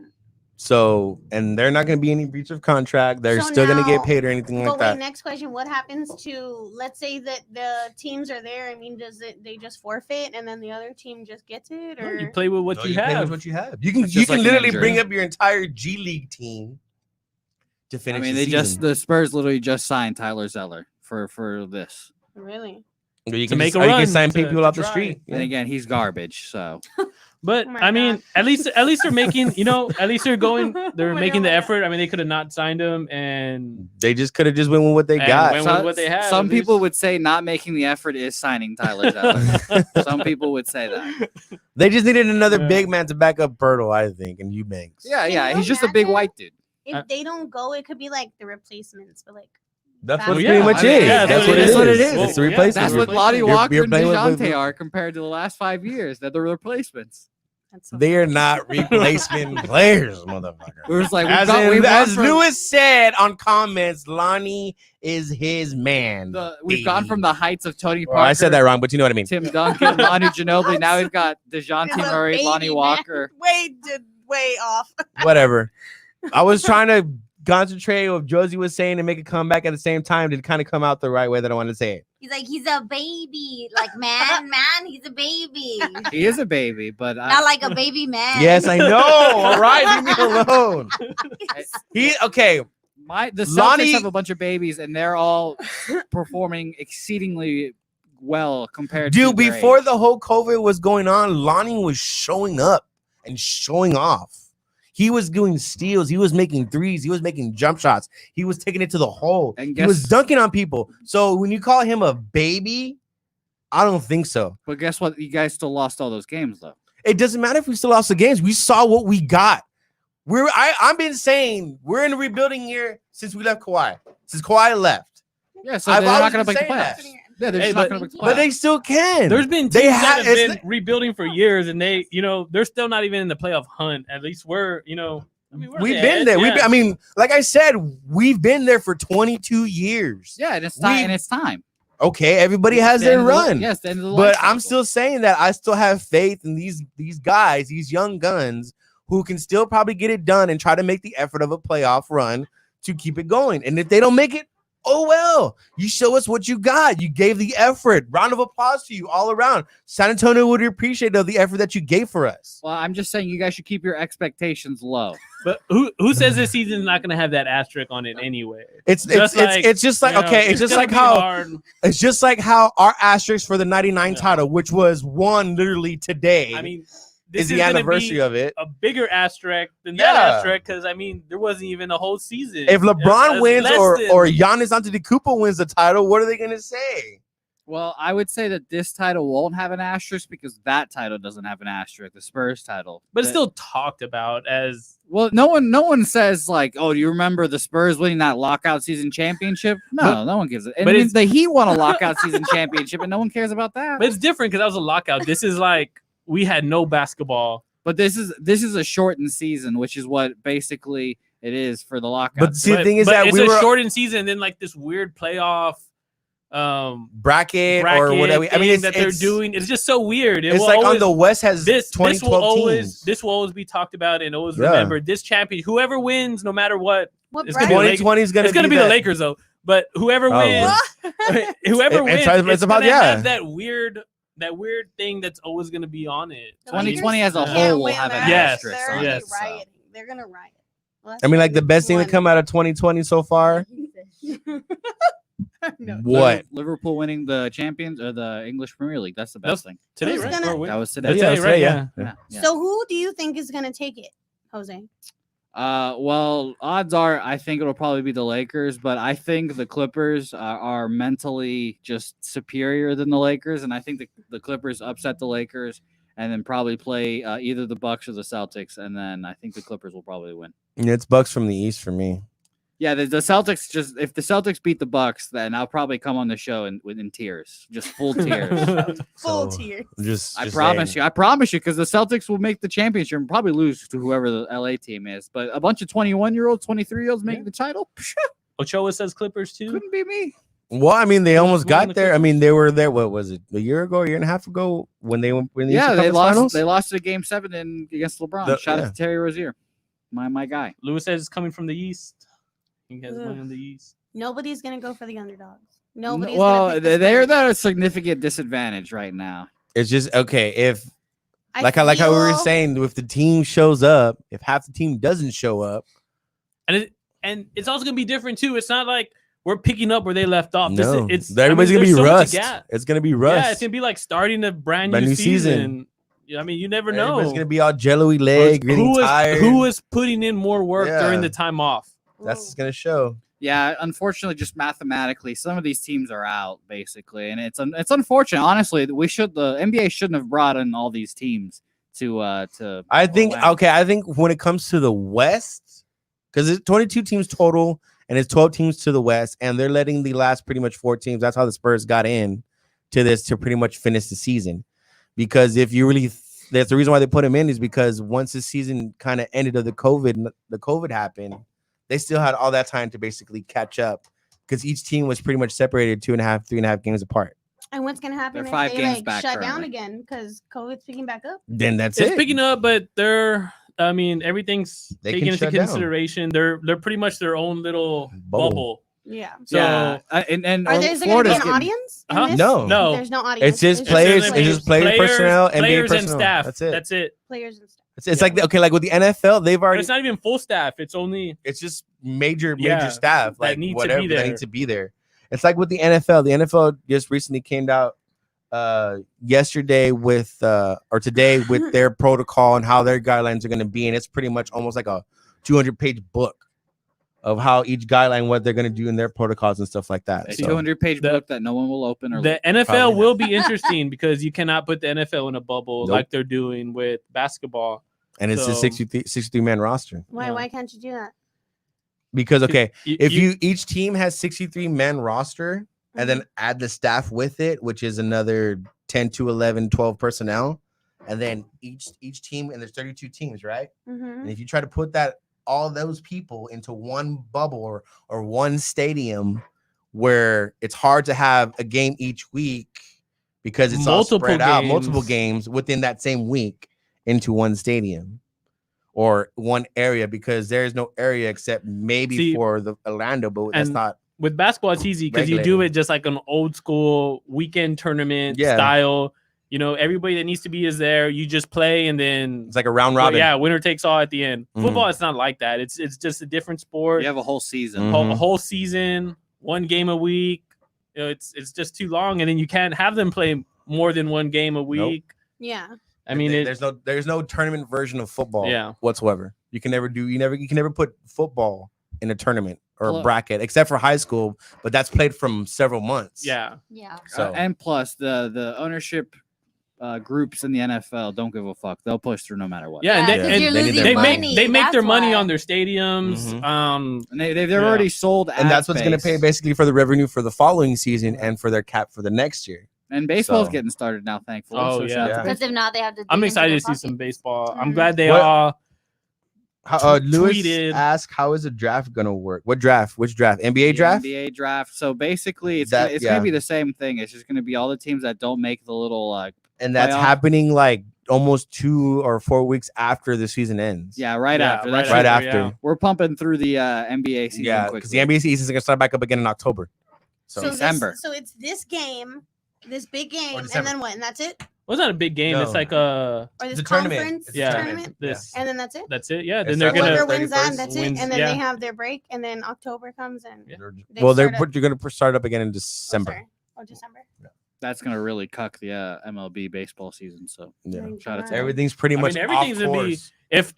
So, and they're not going to be any breach of contract. They're So still going to now- get paid or anything like But that. wait, next question: what happens to, let's say that the teams are there? I mean, they just forfeit and then the other team just gets it, or you play with what No, you play with have. what you have. You can It's you just can like an literally injury. bring up your entire G League team to I finish. mean, the the Spurs literally just signed Tyler Zeller for this. really? you to can make just, a or you run can sign to- people to off the try. street. And again, he's garbage. So But Oh my I mean, God. at least they're making, at least they're going, they're Oh my making God, the oh my effort. I mean, they could have not signed him, and They just could have just went with what they And got. went with what they have, some at people least. would say not making the effort is signing Tyler Zeller. Some people would say that. They just needed another Yeah. big man to back up Pirtle, I think, and Eubanks. Yeah, Can yeah. you He's just a big imagine? white dude. If they don't go, it could be like the replacements, but like That's Well, what it yeah, pretty much I mean, is. yeah, that's what it is. It's the Well, yeah, replacement. That's what You're- Lonnie Walker you're and playing with- DeJounte are compared to the last 5 years. They're the replacements. that's so They are not replacement players, motherfucker. It was like As Lewis said on comments, Lonnie is his man. we've gone from the heights of Tony Well, Parker. I said that wrong, but you know what I mean. Tim Duncan, Lonnie Ginobili. Now we've got DeJounte It's a Murray, baby Lonnie man. Walker. way off. Whatever. I was trying to concentrate what Josie was saying and make it come back at the same time to kind of come out the right way that I wanted to say it. He's like, he's a baby. Like, man, he's a baby. He is a baby, but Not like a baby man. Yes, I know. All right, leave me alone. The Celtics Lonnie- have a bunch of babies, and they're all performing exceedingly well compared to Dude, their before age. the whole COVID was going on, Lonnie was showing up and showing off. He was doing steals. He was making threes. He was making jump shots. He was taking it to the hole. And He was guess- dunking on people. So when you call him a baby, I don't think so. But guess what? You guys still lost all those games, though. It doesn't matter if we still lost the games. We saw what we got. I've been saying we're in a rebuilding year since we left Kawhi. Since Kawhi left. Yeah, so they're not going to make the playoffs. Yeah, they're just not going to make the playoffs. But they still can. There's been teams that have been rebuilding for years, and they're still not even in the playoff hunt. At least we've been there. Yeah. I mean, like I said, we've been there for 22 years. Yeah, and it's time. Okay, everybody has their run. Yes, the end of the but life I'm cycle. still saying that I still have faith in these guys, these young guns, who can still probably get it done and try to make the effort of a playoff run to keep it going. And if they don't make it, oh well, you show us what you got. You gave the effort. Round of applause to you all around. San Antonio would appreciate of the effort that you gave for us. Well, I'm just saying you guys should keep your expectations low. But who says this season is not going to have that asterisk on it anyway? It's just like how our asterisk for the 99 title, which was won literally today. I mean, is the anniversary of it. A bigger asterisk than that asterisk, because I mean, there wasn't even a whole season. If LeBron wins or Giannis Antetokounmpo wins the title, what are they going to say? Well, I would say that this title won't have an asterisk because that title doesn't have an asterisk, the Spurs title. But it's still talked about as well. No one says like, "Oh, do you remember the Spurs winning that lockout season championship?" No, no one gives it. And but the Heat won a lockout season championship, and no one cares about that. But it's different because that was a lockout. This is like we had no basketball. But this is a shortened season, which is what basically it is for the lockout. But see, the thing is that it's a shortened season, and then like this weird playoff bracket or whatever. I mean, they're doing. It's just so weird. It's like on the West has this 2012 teams. This will always be talked about and always remembered. This champion, whoever wins, no matter what, it's 2020 is going to be the Lakers though. But whoever wins, it's about have that weird thing that's always going to be on it. 2020 as a whole will have an asterisk. Yes, rioting. They're gonna riot. Well, I mean, like the best thing to come out of 2020 so far. No. What? Liverpool winning the champions or the English Premier League. That's the best thing. Today, right? That was today. That's today, right? Yeah. So who do you think is going to take it, Jose? Well, odds are I think it'll probably be the Lakers, but I think the Clippers are mentally just superior than the Lakers, and I think the Clippers upset the Lakers and then probably play either the Bucks or the Celtics, and then I think the Clippers will probably win. Yeah, it's Bucks from the East for me. Yeah, the Celtics if the Celtics beat the Bucks, then I'll probably come on the show in tears, just full tears. Tears. I promise you, because the Celtics will make the championship and probably lose to whoever the LA team is. But a bunch of 21-year-olds, 23-year-olds making the title. Ochoa says Clippers too. Couldn't be me. Well, I mean, they almost got there. I mean, they were there. What was it? A year and a half ago when they went? When they lost. Finals? They lost to Game 7 against LeBron. Shout out to Terry Rozier, my guy. Lewis says it's coming from the East. He has money on the East. Nobody's gonna go for the underdogs. Nobody's. Well, they're at a significant disadvantage right now. It's just okay if, like how we were saying, if the team shows up, if half the team doesn't show up, and it's also gonna be different too. It's not like we're picking up where they left off. No, everybody's gonna be rust. It's gonna be rust. Yeah, it's gonna be like starting a brand new season. I mean, you never know. Everybody's gonna be all jello-y leg, getting tired. Who was putting in more work during the time off? That's going to show. Yeah, unfortunately, just mathematically, some of these teams are out basically, and it's unfortunate. Honestly, the NBA shouldn't have brought in all these teams to. I think when it comes to the West, because it's 22 teams total, and it's 12 teams to the West, and they're letting the last pretty much 4 teams. That's how the Spurs got in to this to pretty much finish the season. Because if you really, that's the reason why they put them in is because once the season kind of ended of the COVID happened. They still had all that time to basically catch up because each team was pretty much separated 2.5, 3.5 games apart. And what's gonna happen if they shut down again because COVID's picking back up? Then it's picking up, but everything's taken into consideration. They're pretty much their own little bubble. Yeah. So and are there going to be an audience? No. There's no audience. It's just players. It's just players, personnel, players NBA and personnel. staff. That's it. Players and staff. It's like like with the NFL, they've already. But it's not even full staff. It's just major staff like need whatever to be there. that need to be there. It's like with the NFL. The NFL just recently came out yesterday with or today with their protocol and how their guidelines are going to be, and it's pretty much almost like a 200-page book of how each guideline, what they're going to do in their protocols and stuff like that. A So, 200-page book that no one will open. Or The look. NFL Probably will not. be interesting because you cannot put the NFL in a bubble Nope. like they're doing with basketball. and it's a So- 63 man roster Why? Yeah. Why can't you do that? because okay, You- if you- each team has 63 man roster and then add the staff with it, which is another 10 to 11, 12 personnel, and then each team, and there's 32 teams, right? Mm-hmm. And if you try to put that all those people into one bubble or one stadium where it's hard to have a game each week because it's all Multiple spread out, games. multiple games within that same week into one stadium or one area, because there's no area except maybe See, for the Orlando, but that's and not. With basketball, it's easy because you do regulated. it just like an old school weekend tournament Yeah. style. You know, everybody that needs to be is there. You just play, and then It's like a round robin. yeah, winner takes all at the end. Mhm. Football, it's not like that. It's just a different sport. You have a whole season. Mhm. A whole season, one game a week. You know, it's just too long, and then you can't have them play more than one game a week. Yeah. I mean, there's no tournament version of football Yeah. whatsoever. You can never put football in a tournament or a Well- bracket except for high school, but that's played from several months. yeah. Yeah. So And plus, the ownership groups in the NFL don't give a fuck. They'll push through no matter what. Yeah, and Yeah, they, 'cause and you're they need losing their they money. make their That's money why. on their stadiums. Mhm. And they've Yeah. already sold. and that's what's going to pay space. basically for the revenue for the following season and for their cap for the next year. And baseball's So- getting started now, thankfully. Oh, so yeah. shout out to Because if not, they have to. dig I'm into excited their to see some pockets. baseball. I'm Mhm. glad they What- all. Lewis tweeted- asked, "How is the draft going to work? What draft? Which draft? NBA the draft? NBA draft. So basically, it's That- gonna, it's yeah. gonna be the same thing. It's just gonna be all the teams that don't make the little And that's playoff. happening like almost 2 or 4 weeks after the season ends. yeah, right Yeah, after. right That's right after, after. yeah. We're pumping through the NBA season Yeah, quickly. because the NBA season is going to start back up again in October. So, December. So it's this game, this big game, and December. then what? And that's it? Well, it's not a big game. No. It's like Or this It's a tournament. conference It's a yeah, tournament? this. And then that's it? That's it. Yeah. It Then they're starts on gonna. Whoever the wins that, 31st that's wins- it. And then yeah. they have their break, and then October comes and they well, start up- you're going to start up again in oh, December. sorry. Oh, December. That's gonna really cuck the MLB baseball season. So Yeah. Thank Shout out to God. Everything's pretty I much mean, everything's off gonna be- course. If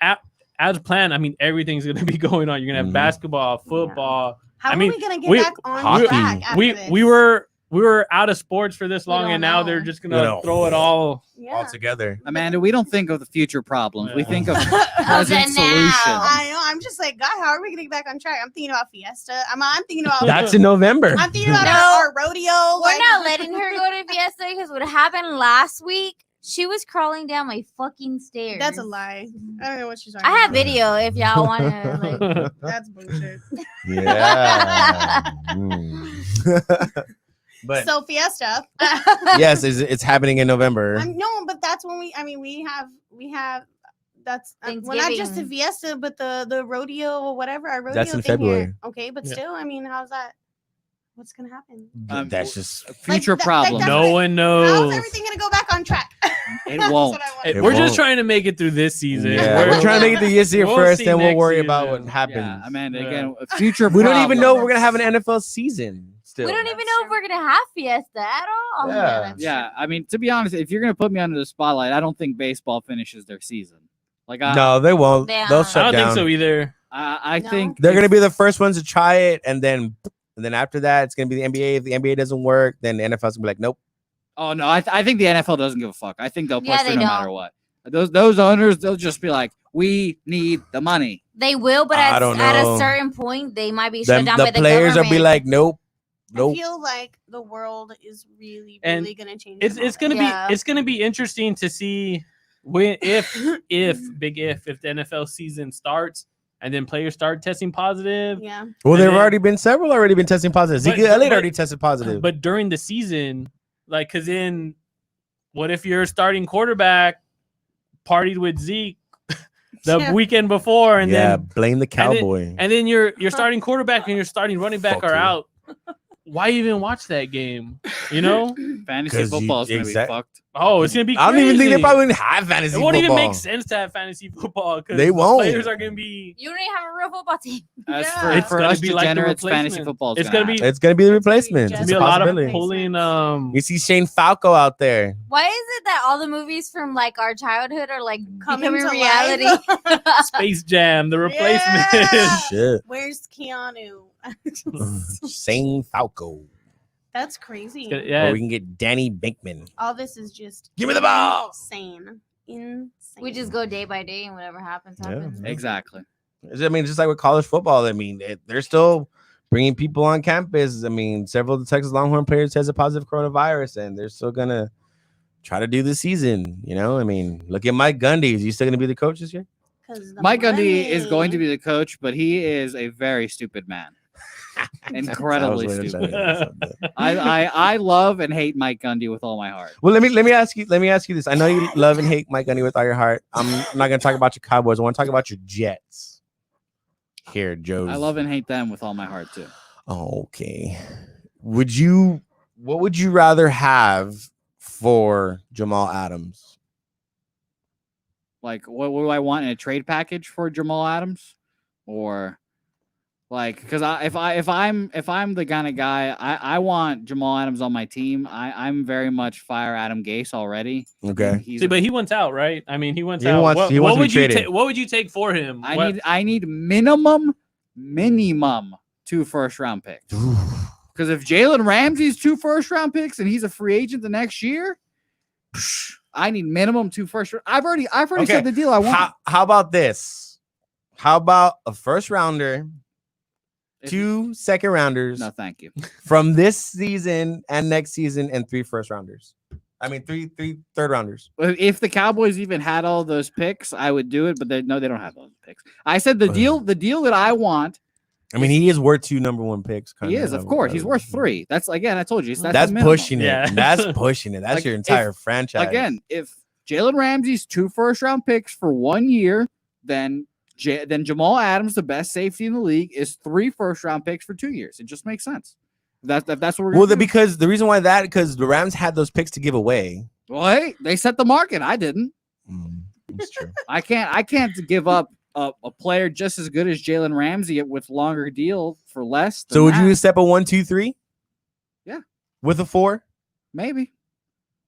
as planned, I mean, everything's gonna be going on. You're gonna have Mhm. basketball, football. How I mean, are we gonna get we- back on hockey. track after We this? we were out of sports for this We long, don't and now know. they're just We gonna don't throw it all. Yeah. all together. Amanda, we don't think of the future problems. We Yeah. think of Of present the solutions. now. I know. I'm just like, God, how are we gonna get back on track? I'm thinking about Fiesta. I'm thinking about. That's in November. I'm thinking about No. our rodeo. We're not letting her go to Fiesta because what happened last week, she was crawling down my fucking stairs. That's a lie. I don't know what she's talking I have about. video if y'all want to. Like, That's bullshit. Yeah. Mm. But So Fiesta. yes, it's happening in November. No, but that's when we have that's well, not just the Thanksgiving. Fiesta, but the rodeo or whatever. Our rodeo That's in thing February. Here. Okay, but Yeah. still, I mean, how's that? What's gonna happen? That's just future Like, that- problems. that's No what- one How's knows. everything gonna go back on track? It That's won't. what I want. It We're won't. just trying to make it through this season. yeah. We're trying to make it through this year We'll first, see then we'll next worry season. about what happens. Yeah, Amanda. Yeah. Again, future. We don't even know if we're gonna have an problems. NFL season. Still, we don't even know if we're gonna have Fiesta at all. Yeah. that's Yeah, I mean, to be honest, if you're gonna put me under the spotlight, I don't think baseball finishes their season. Like, no, they won't. They They'll aren't. shut I don't down. think so either. I No. think They're gonna be the first ones to try it, and then after that, it's gonna be the NBA. If the NBA doesn't work, then the NFL's gonna be like, nope. Oh no, I think the NFL doesn't give a fuck. I think they'll push Yeah, through they no don't. matter what. Those owners, they'll just be like, we need the money. They will, but I at don't a know. certain point, they might be shut The, down the by the players will government. be like, nope, I nope. feel like the world is really, And really gonna change. It's gonna Yeah. be it's gonna be interesting to see when if the NFL season starts and then players start testing positive. Yeah. Well, And there have then- already been several already been testing positive. But- Zeke Elliott but- already tested positive. But during the season, like, cause then what if your starting quarterback partied with Zeke the Yeah. weekend before, and yeah, then blame the cowboy. and then your starting quarterback and your starting running back Fuck are you. out? why even watch that game? You know? Fantasy 'Cause you- football is gonna exact- be fucked. Oh, it's gonna be. I don't even think they crazy. probably wouldn't have fantasy It won't football. even make sense to have fantasy football because They the won't. players are gonna be. You don't even have a real football team. As Yeah. for gonna us be like the degenerates, fantasy replacement. football is It's gonna be- happen. It's gonna be the It's gonna be replacement. just It's Be a a lot of possibility. pulling. You see Shane Falco out there. Why is it that all the movies from like our childhood are like Coming becoming to reality? life. Space Jam, the replacement. Yeah. Shit. Where's Keanu? Shane Falco. That's crazy. Yeah, Or we can get Danny Binkman. All this is just Give me the ball. insane. Insane. We just go day by day, and whatever happens, Yeah. happens. Exactly. I mean, just like with college football, I mean, they're still bringing people on campus. I mean, several of the Texas Longhorn players tested positive coronavirus, and they're still gonna try to do the season. You know, I mean, look at Mike Gundy. Is he still gonna be the coach this year? 'Cause the Mike Gundy is going to money. be the coach, but he is a very stupid man. Incredibly That was stupid. what I love and hate Mike Gundy with all my heart. Well, let me ask you this. I know you love and hate Mike Gundy with all your heart. I'm not gonna talk about your Cowboys. I want to talk about your Jets. Here, Joe. I love and hate them with all my heart too. Okay. What would you rather have for Jamal Adams? Like, what do I want in a trade package for Jamal Adams, or like, because if I'm the kind of guy, I want Jamal Adams on my team. I'm very much fire Adam Gase already. Okay. He's See, but he wants out, right? I mean, he wants He out. wants- he wants what to be would you traded. take? What would you take for him? I need minimum 2 first-round picks. Because if Jalen Ramsey's 2 first-round picks and he's a free agent the next year, I need minimum 2 first-round. I've already Okay. said the deal I want. How about this? How about a first rounder, If- 2 second rounders No, thank you. from this season and next season, and 3 first rounders? I mean, three third rounders. If the Cowboys even had all those picks, I would do it. But they don't have those picks. I said the deal that I want. I mean, he is worth 2 number 1 picks. He is, of course. He's worth 3. That's again. I told you. That's the minimum. pushing it. Yeah. That's pushing it. That's Like, your entire franchise. Again, if Jalen Ramsey's 2 first-round picks for 1 year, then Jamal Adams, the best safety in the league, is 3 first-round picks for 2 years. It just makes sense. That's what we're Well, gonna do. because the reason why because the Rams had those picks to give away. Well, hey, they set the market. I didn't. That's true. I can't give up a player just as good as Jalen Ramsey with longer deal for less. So than would you that. accept a 1, 2, 3? Yeah. With a 4? Maybe.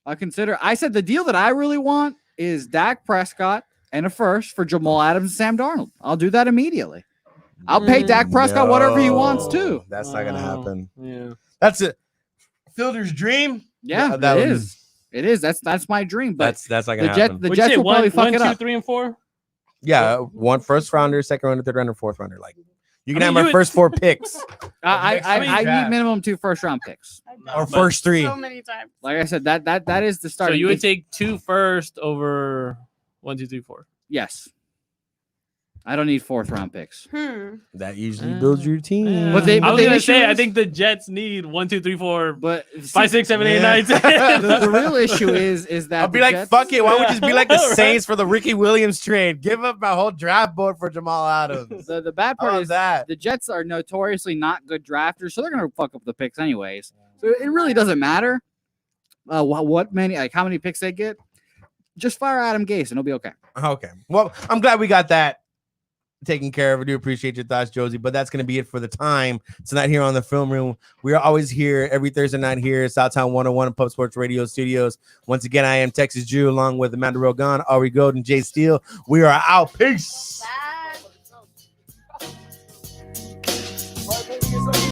I said the deal that I really want is Dak Prescott and a first for Jamal Adams and Sam Darnold. I'll do that immediately. I'll pay Dak Prescott whatever he wants too. That's not gonna happen. Yeah. That's it. Fielder's dream. Yeah, that it would- is. It is. That's my dream. But That's not the gonna happen. The What'd you Jets say, will probably fuck 1, it 2, up. 3, and 4. Yeah, 1 first rounder, second rounder, third rounder, fourth rounder. Like you can I have mean, my you first 4 picks I need minimum 2 first-round picks. or first 3. So many times. Like I said, that is the start. So you would take 2 first over 1, 2, 3, 4. Yes. I don't need 4th-round picks. That usually builds your team. But they- I was the gonna issue say, I is- think the Jets need 1, 2, 3, 4, But 5, 6, 7, 8, 9, 10. the real issue is that I'll be the like, Jets- fuck it. Why don't we just be like the Right. Saints for the Ricky Williams trade? Give up my whole draft board for Jamal Adams. The bad How part about is that? the Jets are notoriously not good drafters, so they're gonna fuck up the picks anyways. So it really doesn't matter how many picks they get. Just fire Adam Gase and it'll be okay. Okay. Well, I'm glad we got that taken care of. I do appreciate your thoughts, Josie, but that's going to be it for the time tonight here on the Film Room. We are always here every Thursday night here at Southtown 101 Pub Sports Radio Studios. Once again, I am Texas Drew along with Amanda Rogan, Ari Gold, and Jay Steele. We are out. Peace. Bye.